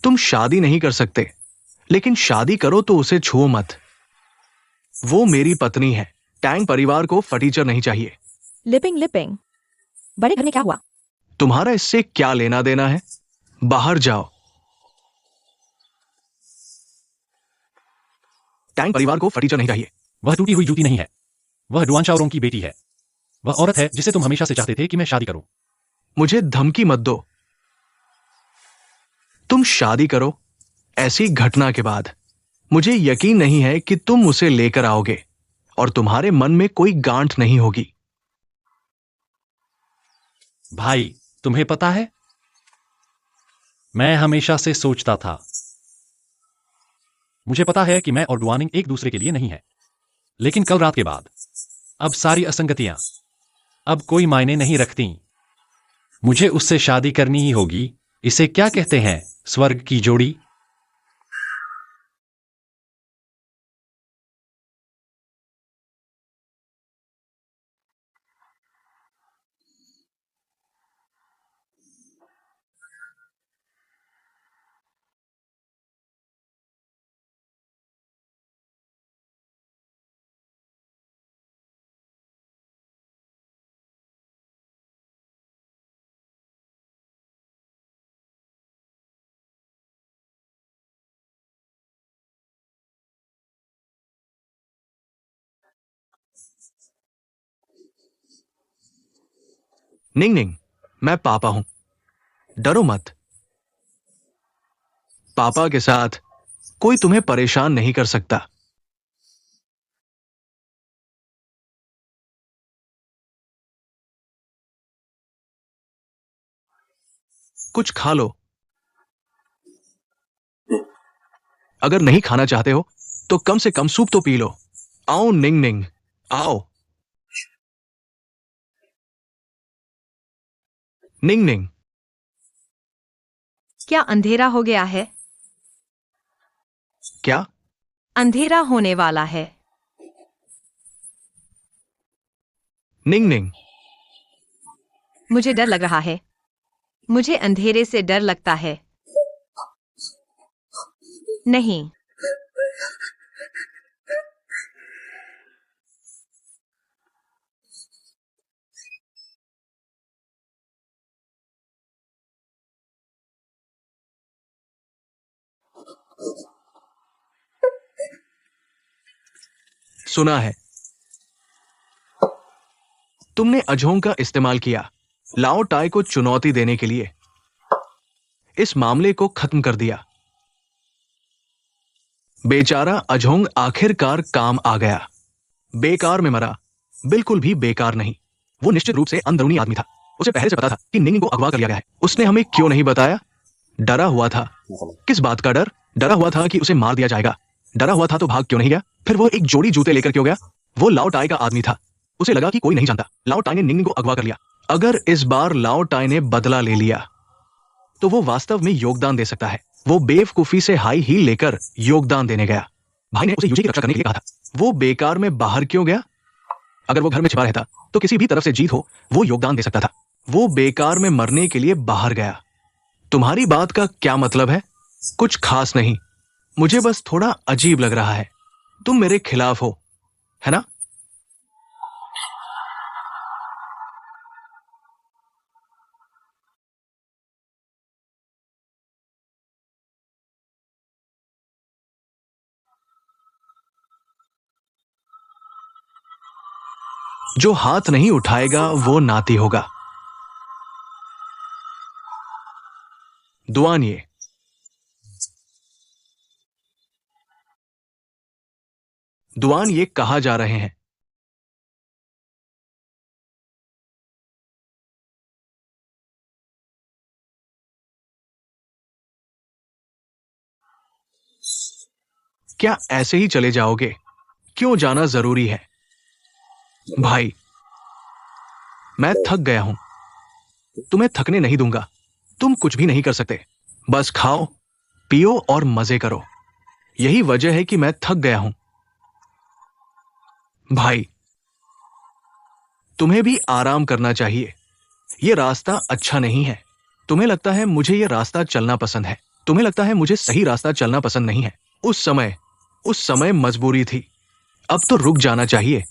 तुम शादी नहीं कर सकते, लेकिन शादी करो तो उसे छुओ मत। वो मेरी पत्नी है। टैंग परिवार को फर्नीचर नहीं चाहिए। लिपिंग लिपिंग, बड़े घर में क्या हुआ? तुम्हारा इससे क्या लेना देना है? बाहर जाओ। टैंग परिवार को फर्नीचर नहीं चाहिए। वह टूटी हुई जूती नहीं है। वह डुआन शाओरों की बेटी है। वह औरत है जिसे तुम हमेशा से चाहते थे कि मैं शादी करूं। मुझे धमकी मत दो। तुम शादी करो। ऐसी घटना के बाद मुझे यकीन नहीं है कि तुम उसे लेकर आओगे और तुम्हारे मन में कोई गांठ नहीं होगी। भाई, तुम्हें पता है, मैं हमेशा से सोचता था। मुझे पता है कि मैं और डुआनिंग एक दूसरे के लिए नहीं है, लेकिन कल रात के बाद अब सारी असंगतियां अब कोई मायने नहीं रखती। मुझे उससे शादी करनी ही होगी। इसे क्या कहते हैं, स्वर्ग की जोड़ी? निंग निंग, मैं पापा हूं। डरो मत। पापा के साथ कोई तुम्हें परेशान नहीं कर सकता। कुछ खा लो। अगर नहीं खाना चाहते हो तो कम से कम सूप तो पी लो। आओ निंग निंग, आओ। निंग निंग, क्या अंधेरा हो गया है? क्या? अंधेरा होने वाला है। निंग निंग, मुझे डर लग रहा है। मुझे अंधेरे से डर लगता है। नहीं। सुना है तुमने अजोंग का इस्तेमाल किया लाओ टाई को चुनौती देने के लिए। इस मामले को खत्म कर दिया। बेचारा अजोंग आखिरकार काम आ गया। बेकार में मरा। बिल्कुल भी बेकार नहीं। वो निश्चित रूप से अंदरूनी आदमी था। उसे पहले से पता था कि निंग को अगवा कर लिया गया है। उसने हमें क्यों नहीं बताया? डरा हुआ था। किस बात का डर? डरा हुआ था कि उसे मार दिया जाएगा। डरा हुआ था तो भाग क्यों नहीं गया? फिर वो एक जोड़ी जूते लेकर क्यों गया? वो लाओ टाई का आदमी था। उसे लगा कि कोई नहीं जानता। लाओ टाई ने निंग को अगवा कर लिया। अगर इस बार लाओ टाई ने बदला ले लिया तो वो वास्तव में योगदान दे सकता है। वो बेवकूफी से हाई हील लेकर योगदान देने गया। भाई ने उसे यूजी की रक्षा करने के लिए कहा था। वो बेकार में बाहर क्यों गया? अगर वो घर में छिपा रहता तो किसी भी तरफ से जीत हो वो योगदान दे सकता था। वो बेकार में मरने के लिए बाहर गया। तुम्हारी बात का क्या मतलब है? कुछ खास नहीं। मुझे बस थोड़ा अजीब लग रहा है। तुम मेरे खिलाफ हो, है ना? जो हाथ नहीं उठाएगा वो नाती होगा। दुआन ये दुआन ये कहा जा रहे हैं। क्या ऐसे ही चले जाओगे? क्यों जाना जरूरी है? भाई, मैं थक गया हूं। तुम्हें थकने नहीं दूंगा। तुम कुछ भी नहीं कर सकते। बस खाओ, पियो और मजे करो। यही वजह है कि मैं थक गया हूं। भाई, तुम्हें भी आराम करना चाहिए। यह रास्ता अच्छा नहीं है। तुम्हें लगता है मुझे यह रास्ता चलना पसंद है। तुम्हें लगता है मुझे सही रास्ता चलना पसंद नहीं है। उस समय मजबूरी थी। अब तो रुक जाना चाहिए।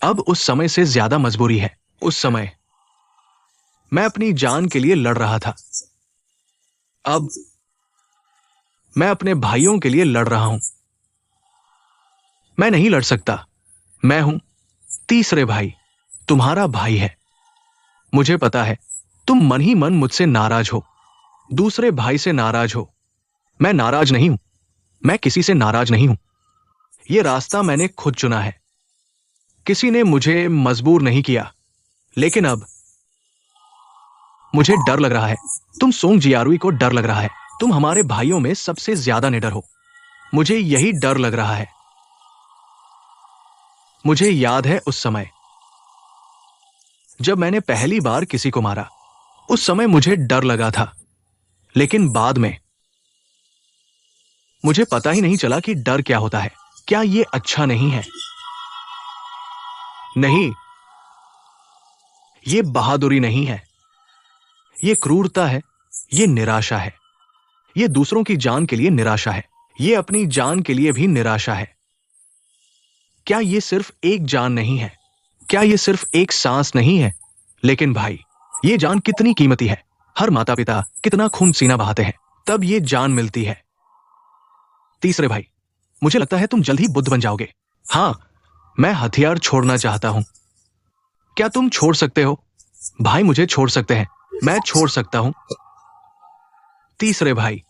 अब उस समय से ज्यादा मजबूरी है। उस समय मैं अपनी जान के लिए लड़ रहा था। अब मैं अपने भाइयों के लिए लड़ रहा हूं। मैं नहीं लड़ सकता। मैं हूं तीसरे भाई। तुम्हारा भाई है। मुझे पता है तुम मन ही मन मुझसे नाराज हो। दूसरे भाई से नाराज हो। मैं नाराज नहीं हूं। मैं किसी से नाराज नहीं हूं। यह रास्ता मैंने खुद चुना है। किसी ने मुझे मजबूर नहीं किया। लेकिन अब मुझे डर लग रहा है। तुम सोंग जियारुई को डर लग रहा है। तुम हमारे भाइयों में सबसे ज्यादा निडर हो। मुझे यही डर लग रहा है। मुझे याद है उस समय जब मैंने पहली बार किसी को मारा। उस समय मुझे डर लगा था। लेकिन बाद में मुझे पता ही नहीं चला कि डर क्या होता है। क्या यह अच्छा नहीं है? नहीं, यह बहादुरी नहीं है। यह क्रूरता है। यह निराशा है। यह दूसरों की जान के लिए निराशा है। यह अपनी जान के लिए भी निराशा है। क्या यह सिर्फ एक जान नहीं है? क्या यह सिर्फ एक सांस नहीं है? लेकिन भाई, यह जान कितनी कीमती है। हर माता पिता कितना खून सीना बहाते हैं, तब यह जान मिलती है। तीसरे भाई, मुझे लगता है तुम जल्द ही बुद्ध बन जाओगे। हां, मैं हथियार छोड़ना चाहता हूं। क्या तुम छोड़ सकते हो? भाई मुझे छोड़ सकते हैं। मैं छोड़ सकता हूं। तीसरे भाई,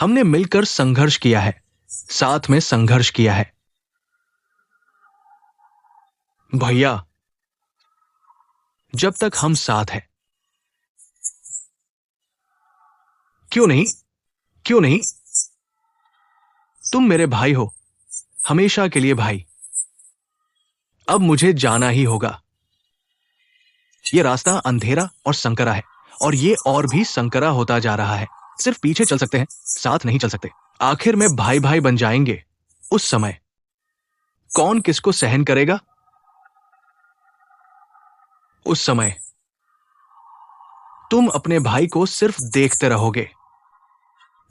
हमने मिलकर संघर्ष किया है। साथ में संघर्ष किया है। भैया, जब तक हम साथ हैं। क्यों नहीं? क्यों नहीं? तुम मेरे भाई हो। हमेशा के लिए भाई। अब मुझे जाना ही होगा। यह रास्ता अंधेरा और संकरा है। और यह और भी संकरा होता जा रहा है। सिर्फ पीछे चल सकते हैं, साथ नहीं चल सकते। आखिर में भाई भाई बन जाएंगे। उस समय कौन किसको सहन करेगा? उस समय तुम अपने भाई को सिर्फ देखते रहोगे,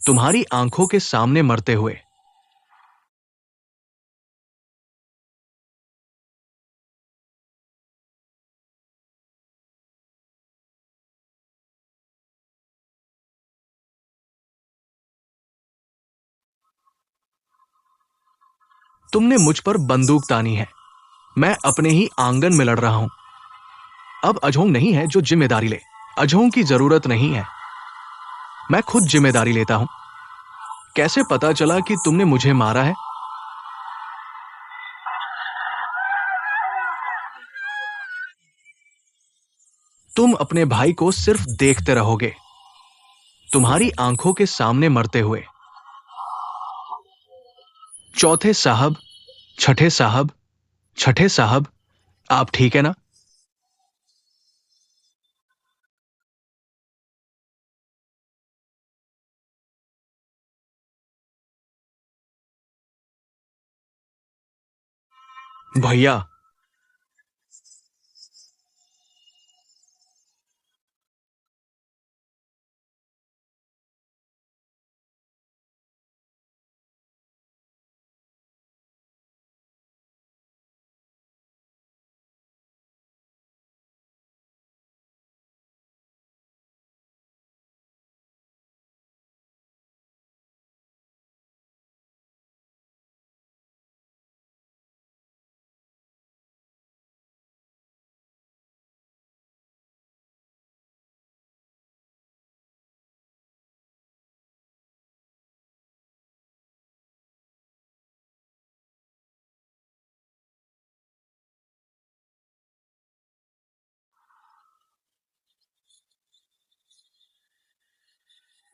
तुम्हारी आंखों के सामने मरते हुए। तुमने मुझ पर बंदूक तानी है। मैं अपने ही आंगन में लड़ रहा हूं। अब अजोंग नहीं है जो जिम्मेदारी ले। अजोंग की जरूरत नहीं है। मैं खुद जिम्मेदारी लेता हूं। कैसे पता चला कि तुमने मुझे मारा है? तुम अपने भाई को सिर्फ देखते रहोगे, तुम्हारी आंखों के सामने मरते हुए। चौथे साहब, छठे साहब, छठे साहब, आप ठीक है ना? भैया,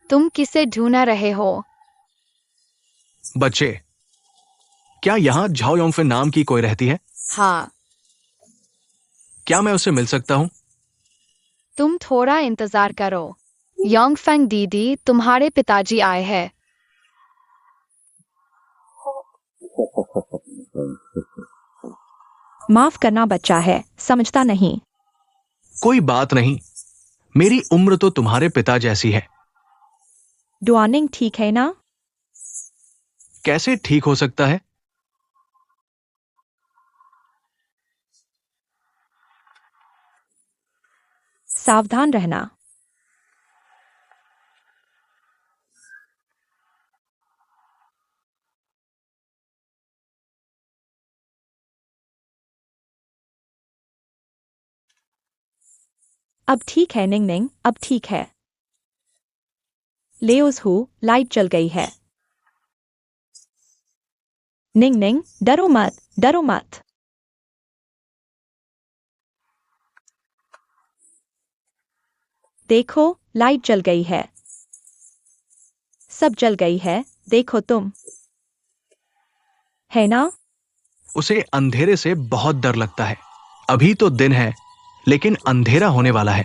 तुम किसे ढूंढ रहे हो? बच्चे, क्या यहाँ झाओ योंगफेन नाम की कोई रहती है? हाँ। क्या मैं उससे मिल सकता हूँ? तुम थोड़ा इंतजार करो। योंगफेंग दीदी, तुम्हारे पिताजी आए हैं। माफ करना, बच्चा है, समझता नहीं। कोई बात नहीं, मेरी उम्र तो तुम्हारे पिता जैसी है। डुआनिंग ठीक है ना? कैसे ठीक हो सकता है? सावधान रहना। अब ठीक है निंग निंग, अब ठीक है। लेओस हु, लाइट जल गई है। निंग निंग, डरो मत, डरो मत। देखो, लाइट जल गई है। सब जल गई है, देखो तुम। है ना? उसे अंधेरे से बहुत डर लगता है। अभी तो दिन है, लेकिन अंधेरा होने वाला है।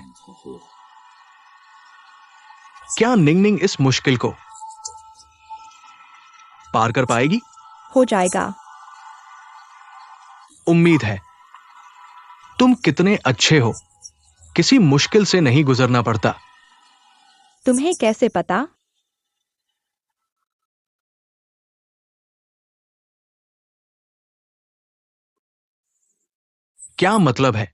क्या निंग निंग इस मुश्किल को पार कर पाएगी? हो जाएगा। उम्मीद है। तुम कितने अच्छे हो, किसी मुश्किल से नहीं गुजरना पड़ता। तुम्हें कैसे पता? क्या मतलब है?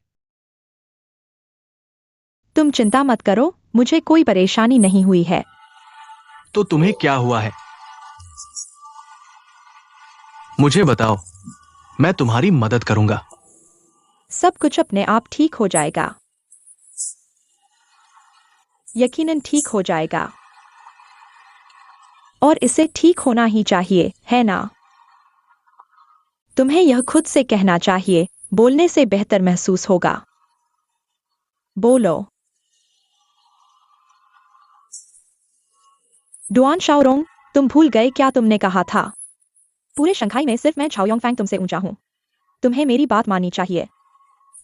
तुम चिंता मत करो, मुझे कोई परेशानी नहीं हुई है। तो तुम्हें क्या हुआ है? मुझे बताओ, मैं तुम्हारी मदद करूंगा। सब कुछ अपने आप ठीक हो जाएगा। यकीनन ठीक हो जाएगा। और इसे ठीक होना ही चाहिए, है ना? तुम्हें यह खुद से कहना चाहिए, बोलने से बेहतर महसूस होगा। बोलो। डुआन शाओरोंग, तुम भूल गए क्या तुमने कहा था? पूरे शंघाई में सिर्फ मैं झाओ योंगफैंग तुमसे ऊंचा हूं। तुम्हें मेरी बात माननी चाहिए।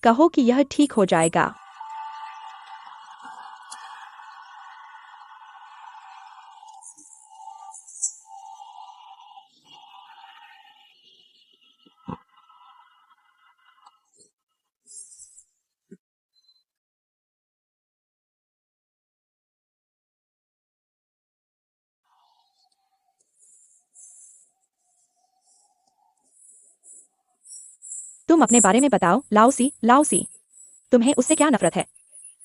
कहो कि यह ठीक हो जाएगा। तुम अपने बारे में बताओ, लाओसी, लाओसी। तुम्हें उससे क्या नफरत है?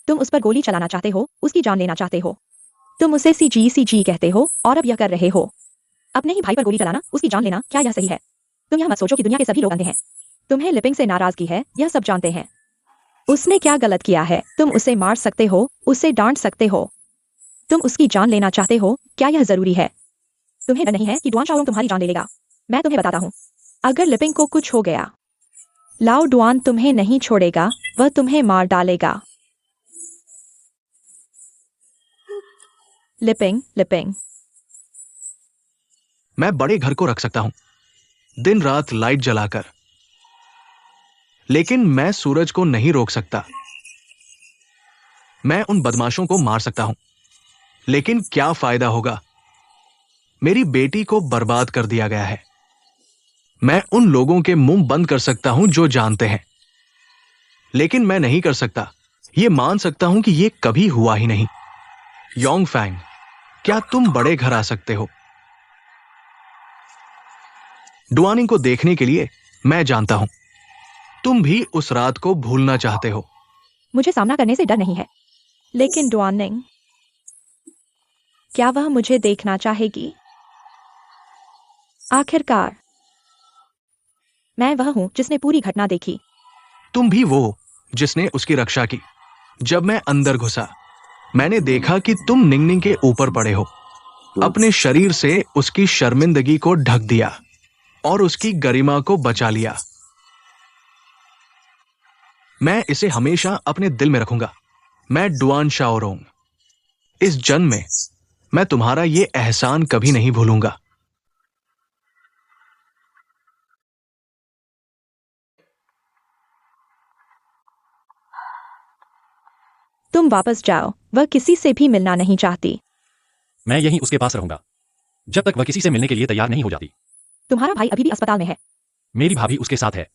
तुम उस पर गोली चलाना चाहते हो, उसकी जान लेना चाहते हो। तुम उसे सीजी कहते हो और अब यह कर रहे हो। अपने ही भाई पर गोली चलाना, उसकी जान लेना, क्या यह सही है? तुम यह मत सोचो कि दुनिया के सभी लोग अंधे हैं। तुम्हें लिपिंग से नाराजगी है, यह सब जानते हैं। उसने क्या गलत किया है? तुम उसे मार सकते हो, उसे डांट सकते हो। तुम उसकी जान लेना चाहते हो, क्या यह जरूरी है? तुम्हें डर नहीं है कि डुआन शाओरोंग तुम्हारी जान ले लेगा? मैं तुम्हें बताता हूँ। अगर लिपिंग को कुछ हो गया, लाओ डुआन तुम्हें नहीं छोड़ेगा, वह तुम्हें मार डालेगा। Leaping, leaping. मैं बड़े घर को रख सकता हूं, दिन रात लाइट जलाकर, लेकिन मैं सूरज को नहीं रोक सकता। मैं उन बदमाशों को मार सकता हूं, लेकिन क्या फायदा होगा? मेरी बेटी को बर्बाद कर दिया गया है। मैं उन लोगों के मुंह बंद कर सकता हूं जो जानते हैं, लेकिन मैं नहीं कर सकता यह मान सकता हूं कि यह कभी हुआ ही नहीं। योंगफैंग, क्या तुम बड़े घर आ सकते हो? डुआनिंग को देखने के लिए मैं जानता हूं तुम भी उस रात को भूलना चाहते हो। मुझे सामना करने से डर नहीं है, लेकिन डुआनिंग, क्या वह मुझे देखना चाहेगी? आखिरकार मैं वह हूं जिसने पूरी घटना देखी। तुम भी वो जिसने उसकी रक्षा की। जब मैं अंदर घुसा, मैंने देखा कि तुम निंगनिंग के ऊपर पड़े हो। अपने शरीर से उसकी शर्मिंदगी को ढक दिया और उसकी गरिमा को बचा लिया। मैं इसे हमेशा अपने दिल में रखूंगा। मैं डुआन शाओरोंग, इस जन्म में मैं तुम्हारा ये एहसान कभी नहीं भूलूंगा। तुम वापस जाओ, वह किसी से भी मिलना नहीं चाहती। मैं यहीं उसके पास रहूंगा जब तक वह किसी से मिलने के लिए तैयार नहीं हो जाती। तुम्हारा भाई अभी भी अस्पताल में है। मेरी भाभी उसके साथ है।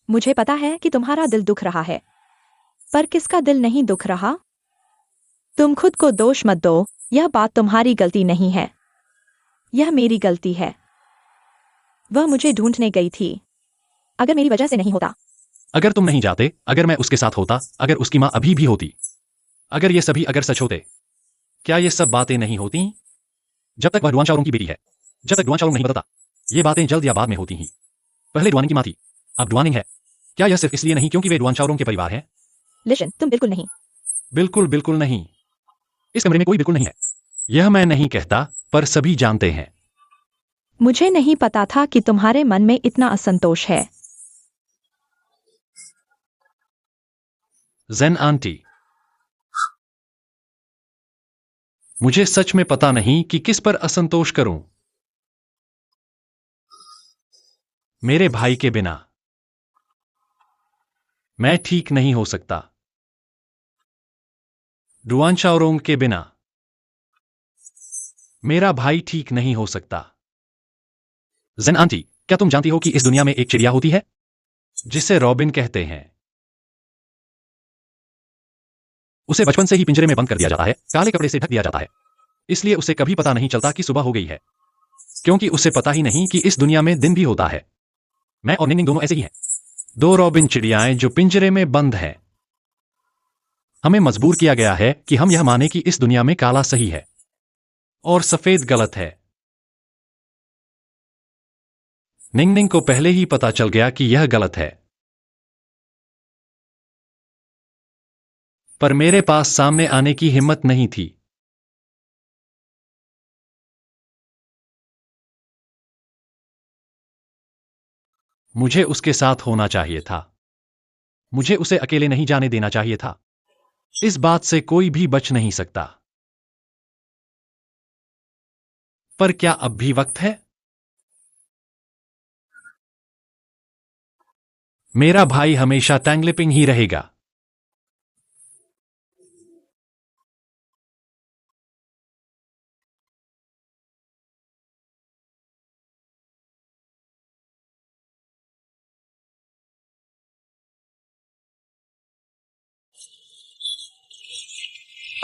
मुझे पता है कि तुम्हारा दिल दुख रहा है, पर किसका दिल नहीं दुख रहा? तुम खुद को दोष मत दो, यह बात तुम्हारी गलती नहीं है, यह मेरी गलती है। वह मुझे ढूंढने गई थी। अगर मेरी वजह से नहीं होता, अगर तुम नहीं जाते, अगर मैं उसके साथ होता, अगर उसकी माँ अभी भी होती, अगर ये सभी अगर सच होते, क्या ये सब बातें नहीं होती? जब तक वह डुआन चाओरोंग की बेटी है, जब तक डुआन चाओरोंग नहीं बताता, ये बातें जल्द या बाद में होती ही। पहले डुआनिंग की माँ थी, अब डुआनिंग है। क्या यह सिर्फ इसलिए नहीं क्योंकि वे डुआन चाओरोंग के परिवार हैं? लिशन, तुम बिल्कुल नहीं। बिल्कुल बिल्कुल नहीं। इस कमरे में कोई बिल्कुल नहीं है। यह मैं नहीं कहता, पर सभी जानते हैं। मुझे नहीं पता था कि तुम्हारे मन में इतना असंतोष है। जेन आंटी, मुझे सच में पता नहीं कि किस पर असंतोष करूं। मेरे भाई के बिना मैं ठीक नहीं हो सकता। डुआन चाओरोंग के बिना मेरा भाई ठीक नहीं हो सकता। जेन आंटी, क्या तुम जानती हो कि इस दुनिया में एक चिड़िया होती है जिसे रॉबिन कहते हैं? उसे बचपन से ही पिंजरे में बंद कर दिया जाता है, काले कपड़े से ढक दिया जाता है। इसलिए उसे कभी पता नहीं चलता कि सुबह हो गई है, क्योंकि उसे पता ही नहीं कि इस दुनिया में दिन भी होता है। मैं और निंगनिंग दोनों ऐसे ही हैं, दो रॉबिन चिड़ियाएं जो पिंजरे में बंद हैं। हमें मजबूर किया गया है कि हम यह माने कि इस दुनिया में काला सही है और सफेद गलत है। निंगनिंग को पहले ही पता चल गया कि यह गलत है, पर मेरे पास सामने आने की हिम्मत नहीं थी। मुझे उसके साथ होना चाहिए था। मुझे उसे अकेले नहीं जाने देना चाहिए था। इस बात से कोई भी बच नहीं सकता। पर क्या अब भी वक्त है? मेरा भाई हमेशा टैंगलिपिंग ही रहेगा।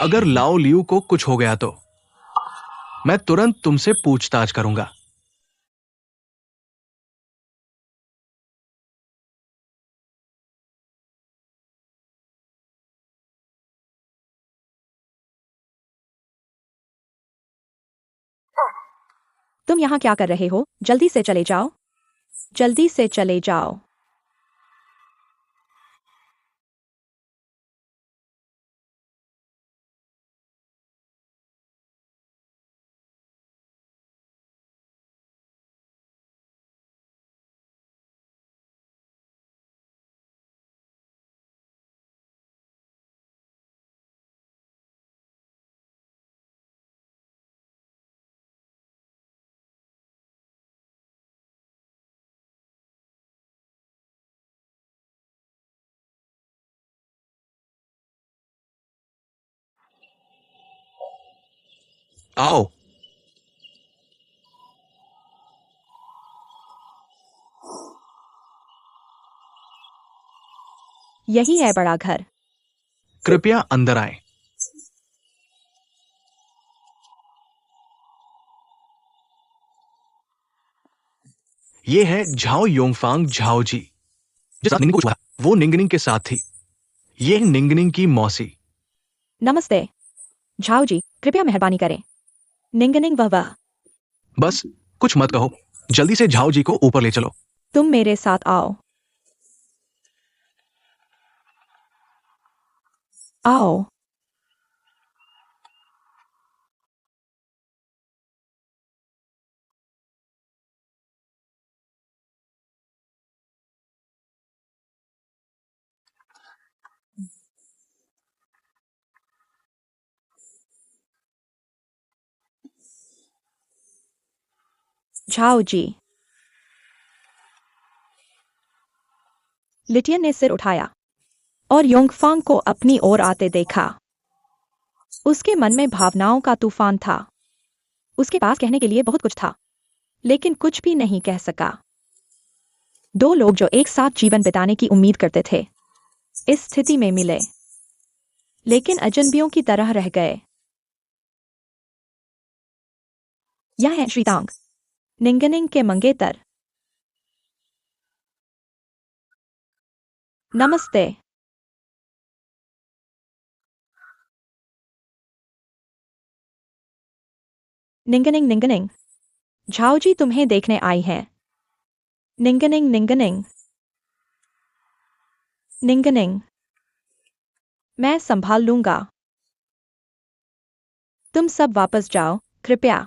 अगर लाओ लियू को कुछ हो गया तो मैं तुरंत तुमसे पूछताछ करूंगा। तुम यहाँ क्या कर रहे हो? जल्दी से चले जाओ, जल्दी से चले जाओ। आओ। यही है बड़ा घर। कृपया अंदर आए। ये है झाओ योंगफांग झाओ जी, जिस रात निंगनिंग को कुछ हुआ वो निंगनिंग के साथ थी। ये निंगनिंग की मौसी। नमस्ते झाओ जी, कृपया मेहरबानी करें। निंगनिंग वह। बस कुछ मत कहो, जल्दी से झाओ जी को ऊपर ले चलो। तुम मेरे साथ आओ, आओ। झाओ जी। लिटियन ने सिर उठाया और योंगफांग को अपनी ओर आते देखा। उसके मन में भावनाओं का तूफान था। उसके पास कहने के लिए बहुत कुछ था, लेकिन कुछ भी नहीं कह सका। दो लोग जो एक साथ जीवन बिताने की उम्मीद करते थे, इस स्थिति में मिले, लेकिन अजनबियों की तरह रह गए। यह है श्रीतांग, निंगनिंग के मंगेतर। नमस्ते। निंगनिंग निंगनिंग, झाओ जी तुम्हें देखने आई हैं। निंगनिंग निंगनिंग निंगनिंग, मैं संभाल लूंगा। तुम सब वापस जाओ, कृपया।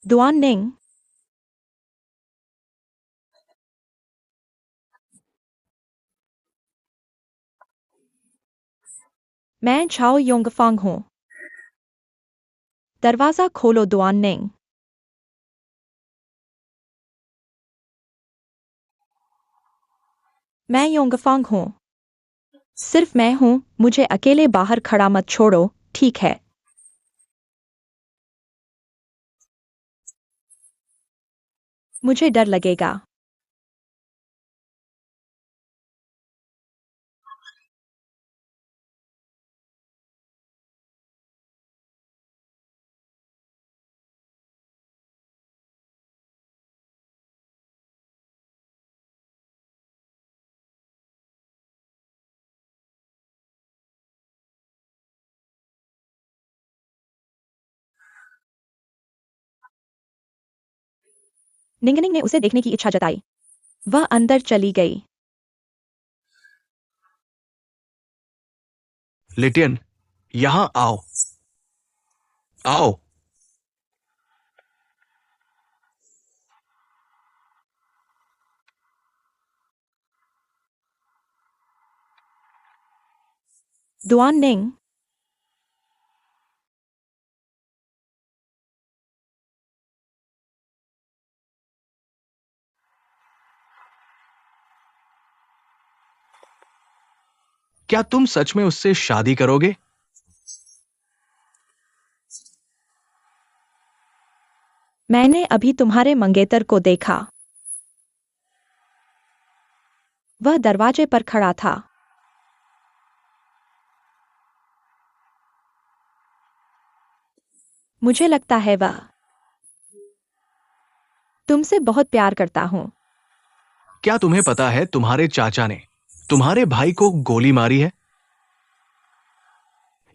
दुआन निंग, मैं झाओ योंगफांग हूं। दरवाजा खोलो दुआन निंग। मैं योंगफांग हूं। सिर्फ मैं हूं, मुझे अकेले बाहर खड़ा मत छोड़ो, ठीक है? मुझे डर लगेगा। निंगनिंग ने उसे देखने की इच्छा जताई। वह अंदर चली गई। लिटियन, यहां आओ। आओ। दुआन निंग, क्या तुम सच में उससे शादी करोगे? मैंने अभी तुम्हारे मंगेतर को देखा। वह दरवाजे पर खड़ा था। मुझे लगता है वह तुमसे बहुत प्यार करता हूं। क्या तुम्हें पता है तुम्हारे चाचा ने तुम्हारे भाई को गोली मारी है?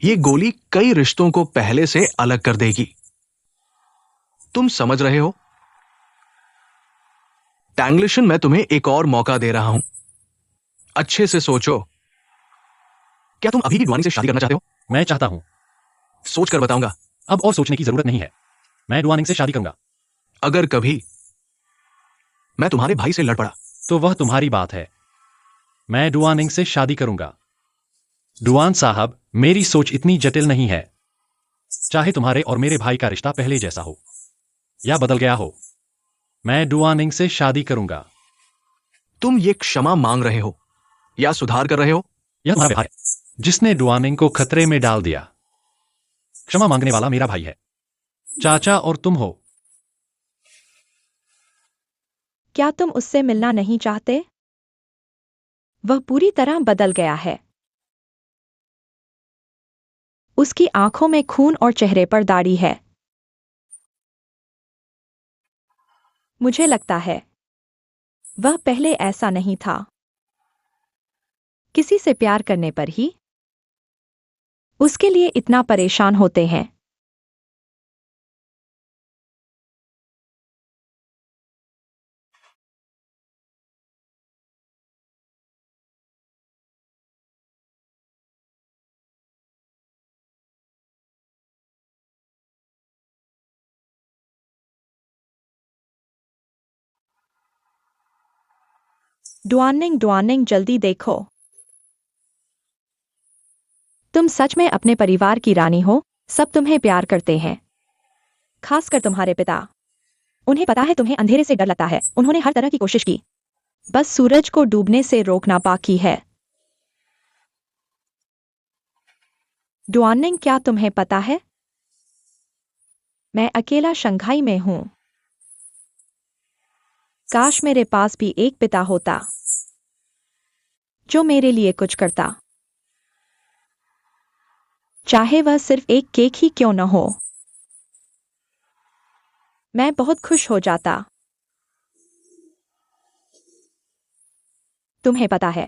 ये गोली कई रिश्तों को पहले से अलग कर देगी। तुम समझ रहे हो? टैंगलिशन, मैं तुम्हें एक और मौका दे रहा हूं। अच्छे से सोचो। क्या तुम अभी भी डुआनी से शादी करना चाहते हो? मैं चाहता हूं। सोच कर बताऊंगा। अब और सोचने की जरूरत नहीं है। मैं डुआनिंग से शादी करूंगा। अगर कभी मैं तुम्हारे भाई से लड़ पड़ा, तो वह तुम्हारी बात है। मैं डुआनिंग से शादी करूंगा। डुआन साहब, मेरी सोच इतनी जटिल नहीं है। चाहे तुम्हारे और मेरे भाई का रिश्ता पहले जैसा हो या बदल गया हो, मैं डुआनिंग से शादी करूंगा। तुम ये क्षमा मांग रहे हो या सुधार कर रहे हो? यह तुम्हारा व्यवहार है जिसने डुआनिंग को खतरे में डाल दिया। क्षमा मांगने वाला मेरा भाई है, चाचा, और तुम हो। क्या तुम उससे मिलना नहीं चाहते? वह पूरी तरह बदल गया है। उसकी आंखों में खून और चेहरे पर दाढ़ी है। मुझे लगता है वह पहले ऐसा नहीं था। किसी से प्यार करने पर ही उसके लिए इतना परेशान होते हैं। डुआनिंग डुआनिंग, जल्दी देखो। तुम सच में अपने परिवार की रानी हो। सब तुम्हें प्यार करते हैं, खासकर तुम्हारे पिता। उन्हें पता है तुम्हें अंधेरे से डर लगता है। उन्होंने हर तरह की कोशिश की, बस सूरज को डूबने से रोकना बाकी है। डुआनिंग, क्या तुम्हें पता है मैं अकेला शंघाई में हूं। काश मेरे पास भी एक पिता होता जो मेरे लिए कुछ करता, चाहे वह सिर्फ एक केक ही क्यों न हो। मैं बहुत खुश हो जाता। तुम्हें पता है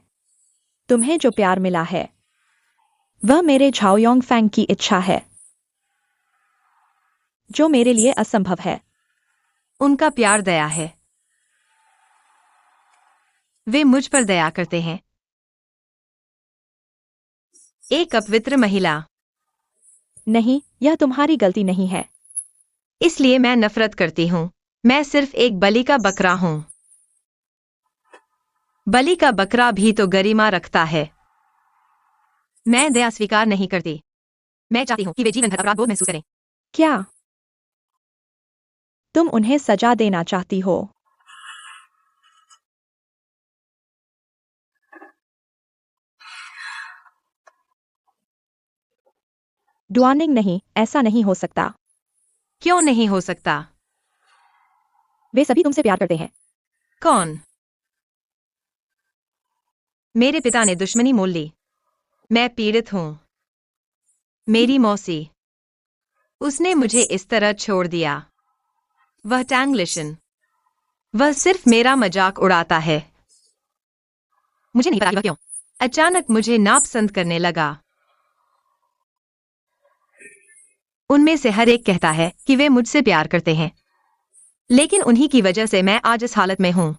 तुम्हें जो प्यार मिला है वह मेरे झाओयोंग फैंग की इच्छा है, जो मेरे लिए असंभव है। उनका प्यार दया है। वे मुझ पर दया करते हैं। एक अपवित्र महिला। नहीं, यह तुम्हारी गलती नहीं है। इसलिए मैं नफरत करती हूँ। मैं सिर्फ एक बलि का बकरा हूँ। बलि का बकरा भी तो गरिमा रखता है। मैं दया स्वीकार नहीं करती। मैं चाहती हूँ कि वे जीवन भर अपराध बोध महसूस करें। क्या तुम उन्हें सजा देना चाहती हो? डुआनिंग, नहीं, ऐसा नहीं हो सकता। क्यों नहीं हो सकता? वे सभी तुमसे प्यार करते हैं। कौन? मेरे पिता ने दुश्मनी मोल ली। मैं पीड़ित हूँ। मेरी मौसी, उसने मुझे इस तरह छोड़ दिया। वह टैंगलिशन, वह सिर्फ मेरा मजाक उड़ाता है। मुझे नहीं पता कि वह क्यों अचानक मुझे नापसंद करने लगा। उनमें से हर एक कहता है कि वे मुझसे प्यार करते हैं, लेकिन उन्हीं की वजह से मैं आज इस हालत में हूं।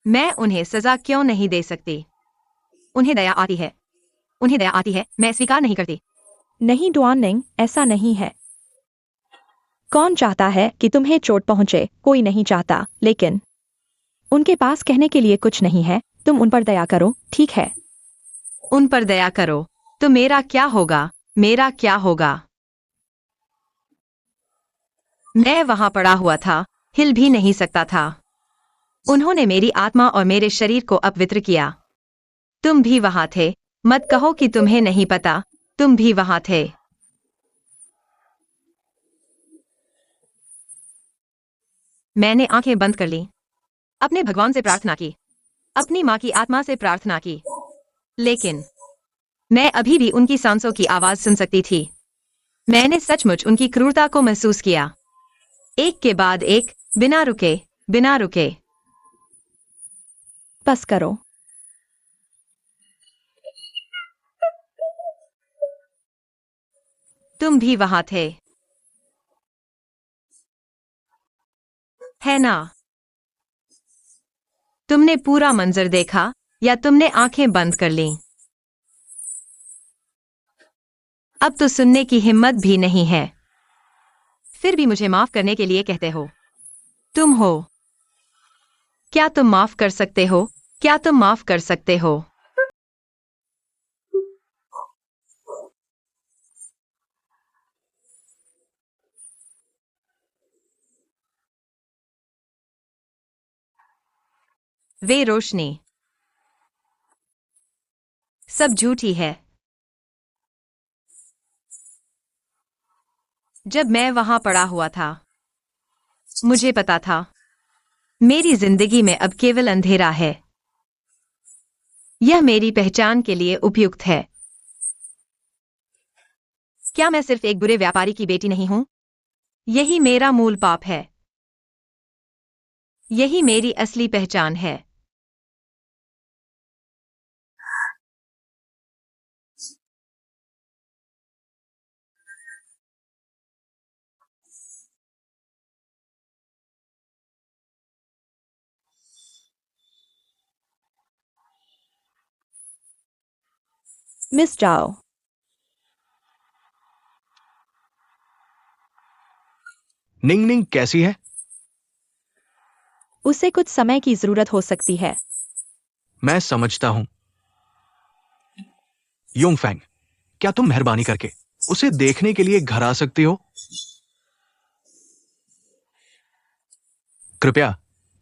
मैं उन्हें सजा क्यों नहीं दे सकती? उन्हें दया आती है। उन्हें दया आती है, मैं स्वीकार नहीं करती। नहीं डुआनिंग, ऐसा नहीं है। कौन चाहता है कि तुम्हें चोट पहुंचे? कोई नहीं चाहता, लेकिन उनके पास कहने के लिए कुछ नहीं है। तुम उन पर दया करो, ठीक है? उन पर दया करो तो मेरा क्या होगा? मेरा क्या होगा? मैं वहां पड़ा हुआ था, हिल भी नहीं सकता था। उन्होंने मेरी आत्मा और मेरे शरीर को अपवित्र किया। तुम भी वहां थे। मत कहो कि तुम्हें नहीं पता, तुम भी वहां थे। मैंने आंखें बंद कर ली, अपने भगवान से प्रार्थना की, अपनी मां की आत्मा से प्रार्थना की, लेकिन मैं अभी भी उनकी सांसों की आवाज सुन सकती थी। मैंने सचमुच उनकी क्रूरता को महसूस किया, एक के बाद एक, बिना रुके, बिना रुके। बस करो। तुम भी वहां थे, है ना? तुमने पूरा मंजर देखा या तुमने आंखें बंद कर लीं? अब तो सुनने की हिम्मत भी नहीं है। फिर भी मुझे माफ करने के लिए कहते हो। तुम हो। क्या तुम माफ कर सकते हो? क्या तुम माफ कर सकते हो? वे रोशनी सब झूठी है। जब मैं वहां पड़ा हुआ था, मुझे पता था मेरी जिंदगी में अब केवल अंधेरा है। यह मेरी पहचान के लिए उपयुक्त है। क्या मैं सिर्फ एक बुरे व्यापारी की बेटी नहीं हूं? यही मेरा मूल पाप है। यही मेरी असली पहचान है। मिस जाओ। निंग निंग कैसी है? उसे कुछ समय की जरूरत हो सकती है। मैं समझता हूं। योंगफैंग, क्या तुम मेहरबानी करके उसे देखने के लिए घर आ सकती हो? कृपया,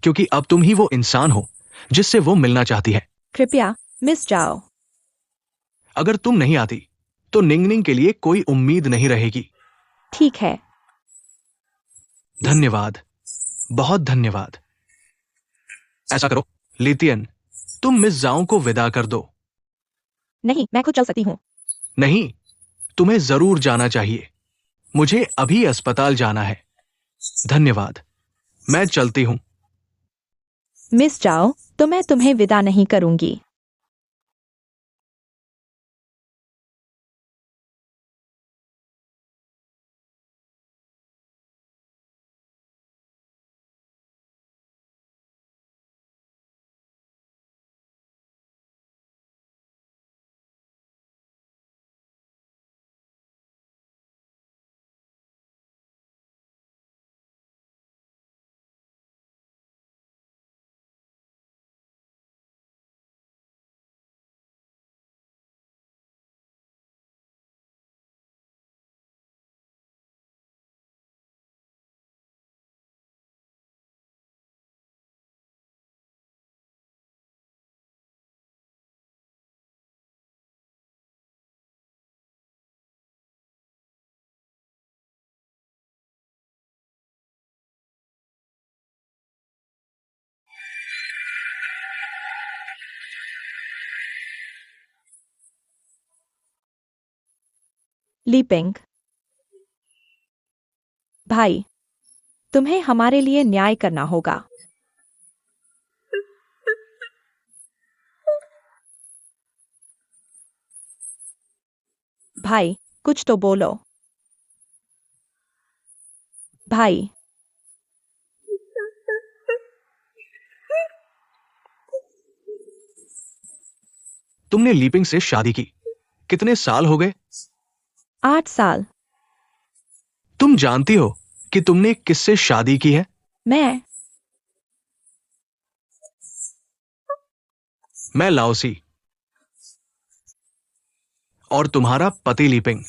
क्योंकि अब तुम ही वो इंसान हो जिससे वो मिलना चाहती है। कृपया मिस जाओ। अगर तुम नहीं आती तो निंगनिंग के लिए कोई उम्मीद नहीं रहेगी। ठीक है। धन्यवाद, बहुत धन्यवाद। ऐसा करो, लितियन, तुम मिस जाओ को विदा कर दो। नहीं, मैं खुद चल सकती हूँ। नहीं, तुम्हें जरूर जाना चाहिए। मुझे अभी अस्पताल जाना है। धन्यवाद, मैं चलती हूं। मिस जाओ, तो मैं तुम्हें विदा नहीं करूंगी। लीपिंग, भाई, तुम्हें हमारे लिए न्याय करना होगा। भाई, कुछ तो बोलो। भाई, तुमने लीपिंग से शादी की कितने साल हो गए? 8 साल। तुम जानती हो कि तुमने किससे शादी की है? मैं मैं लाओसी। और तुम्हारा पति लीपिंग।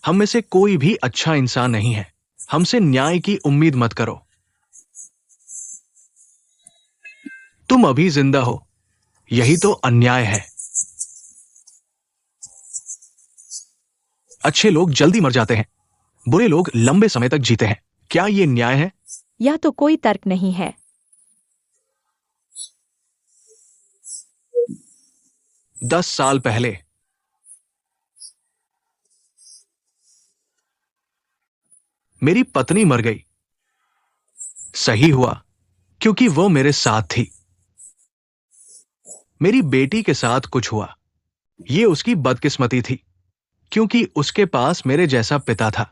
हम में से कोई भी अच्छा इंसान नहीं है। हमसे न्याय की उम्मीद मत करो। तुम अभी जिंदा हो, यही तो अन्याय है। अच्छे लोग जल्दी मर जाते हैं, बुरे लोग लंबे समय तक जीते हैं। क्या ये न्याय है? यह तो कोई तर्क नहीं है। 10 साल पहले मेरी पत्नी मर गई। सही हुआ, क्योंकि वो मेरे साथ थी। मेरी बेटी के साथ कुछ हुआ, ये उसकी बदकिस्मती थी, क्योंकि उसके पास मेरे जैसा पिता था।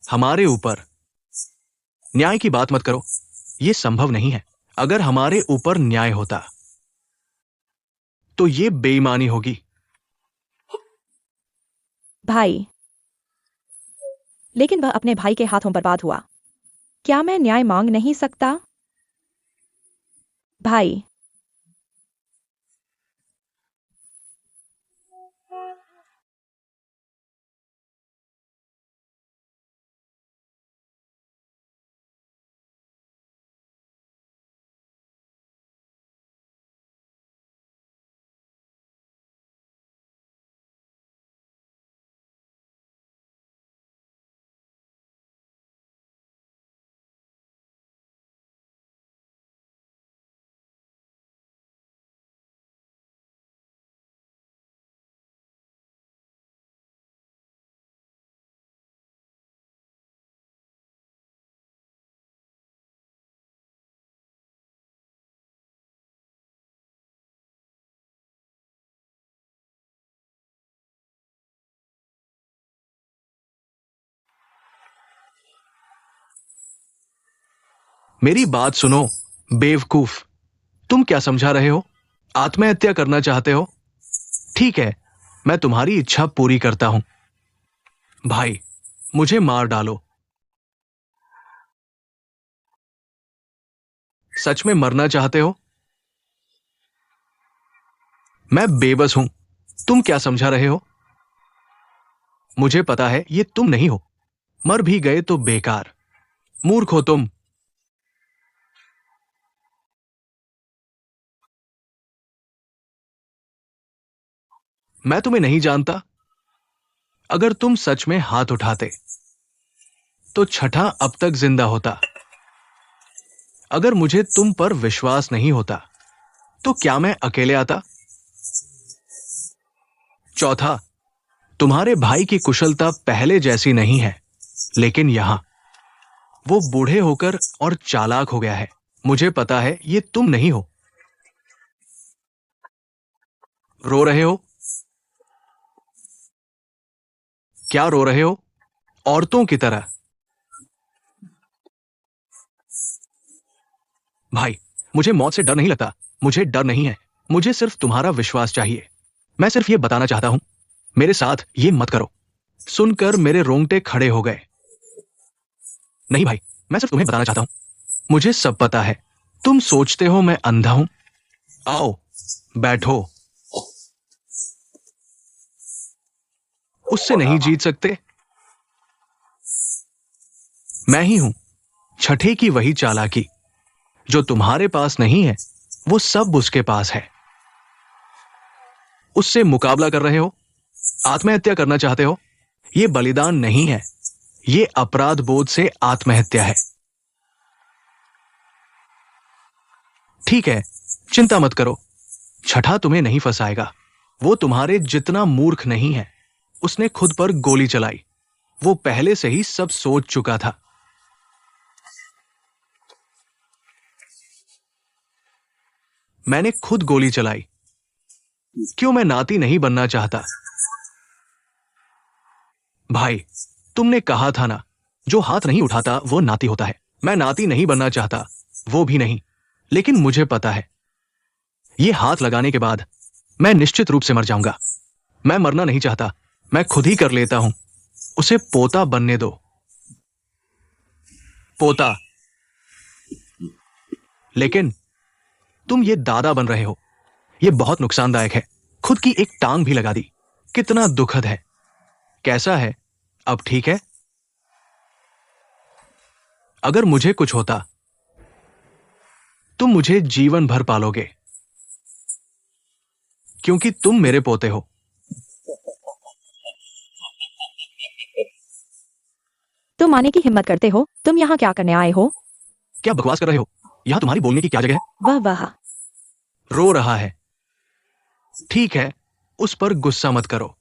हमारे ऊपर न्याय की बात मत करो, यह संभव नहीं है। अगर हमारे ऊपर न्याय होता तो ये बेईमानी होगी। भाई, लेकिन वह अपने भाई के हाथों बर्बाद हुआ। क्या मैं न्याय मांग नहीं सकता? भाई, मेरी बात सुनो, बेवकूफ। तुम क्या समझा रहे हो? आत्महत्या करना चाहते हो? ठीक है, मैं तुम्हारी इच्छा पूरी करता हूं। भाई, मुझे मार डालो। सच में मरना चाहते हो? मैं बेबस हूं। तुम क्या समझा रहे हो? मुझे पता है ये तुम नहीं हो। मर भी गए तो बेकार। मूर्ख हो तुम। मैं तुम्हें नहीं जानता। अगर तुम सच में हाथ उठाते तो छठा अब तक जिंदा होता। अगर मुझे तुम पर विश्वास नहीं होता तो क्या मैं अकेले आता? चौथा, तुम्हारे भाई की कुशलता पहले जैसी नहीं है, लेकिन यहां वो बूढ़े होकर और चालाक हो गया है। मुझे पता है ये तुम नहीं हो। रो रहे हो? क्या रो रहे हो? औरतों की तरह। भाई, मुझे मौत से डर नहीं लगता। मुझे डर नहीं है। मुझे सिर्फ तुम्हारा विश्वास चाहिए। मैं सिर्फ ये बताना चाहता हूं, मेरे साथ ये मत करो। सुनकर मेरे रोंगटे खड़े हो गए। नहीं भाई, मैं सिर्फ तुम्हें बताना चाहता हूं। मुझे सब पता है। तुम सोचते हो मैं अंधा हूं। आओ, बैठो। उससे नहीं जीत सकते। मैं ही हूं छठे की वही चालाकी जो तुम्हारे पास नहीं है, वो सब उसके पास है। उससे मुकाबला कर रहे हो? आत्महत्या करना चाहते हो? ये बलिदान नहीं है, ये अपराध बोध से आत्महत्या है। ठीक है, चिंता मत करो। छठा तुम्हें नहीं फंसाएगा। वो तुम्हारे जितना मूर्ख नहीं है। उसने खुद पर गोली चलाई। वो पहले से ही सब सोच चुका था। मैंने खुद गोली चलाई। क्यों? मैं नाती नहीं बनना चाहता। भाई, तुमने कहा था ना, जो हाथ नहीं उठाता वो नाती होता है। मैं नाती नहीं बनना चाहता, वो भी नहीं। लेकिन मुझे पता है, ये हाथ लगाने के बाद मैं निश्चित रूप से मर जाऊंगा। मैं मरना नहीं चाहता। मैं खुद ही कर लेता हूं। उसे पोता बनने दो। पोता। लेकिन तुम ये दादा बन रहे हो। ये बहुत नुकसानदायक है। खुद की एक टांग भी लगा दी। कितना दुखद है। कैसा है? अब ठीक है? अगर मुझे कुछ होता, तुम मुझे जीवन भर पालोगे, क्योंकि तुम मेरे पोते हो। तुम आने की हिम्मत करते हो? तुम यहाँ क्या करने आए हो? क्या बकवास कर रहे हो? यहां तुम्हारी बोलने की क्या जगह है? वाह वाह। रो रहा है। ठीक है, उस पर गुस्सा मत करो।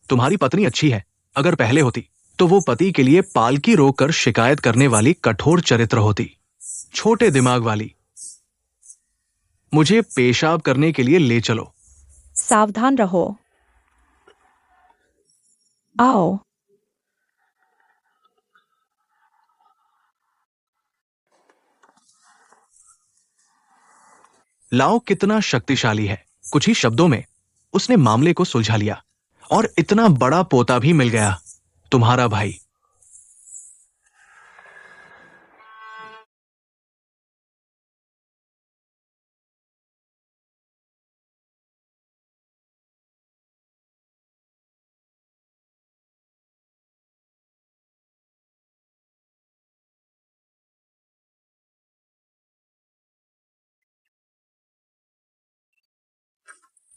तुम्हारी पत्नी अच्छी है। अगर पहले होती तो वो पति के लिए पालकी रोककर शिकायत करने वाली कठोर चरित्र होती। छोटे दिमाग वाली। मुझे पेशाब करने के लिए ले चलो। सावधान रहो। आओ। लाओ कितना शक्तिशाली है। कुछ ही शब्दों में उसने मामले को सुलझा लिया और इतना बड़ा पोता भी मिल गया, तुम्हारा भाई।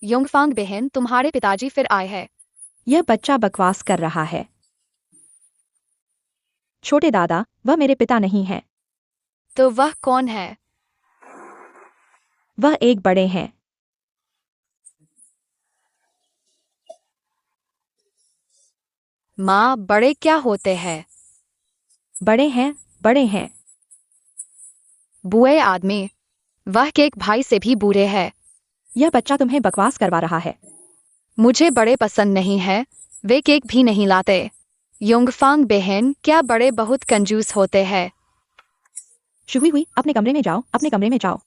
योंगफांग बहन, तुम्हारे पिताजी फिर आए हैं। यह बच्चा बकवास कर रहा है। छोटे दादा, वह मेरे पिता नहीं है। तो वह कौन है? वह एक बड़े हैं। माँ, बड़े क्या होते हैं? बड़े हैं, बड़े हैं। बुए आदमी। वह केक भाई से भी बुरे है। यह बच्चा तुम्हें बकवास करवा रहा है। मुझे बड़े पसंद नहीं है। वे केक भी नहीं लाते। योंगफांग बहन, क्या बड़े बहुत कंजूस होते हैं? शुहुई हुई, अपने कमरे में जाओ, अपने कमरे में जाओ।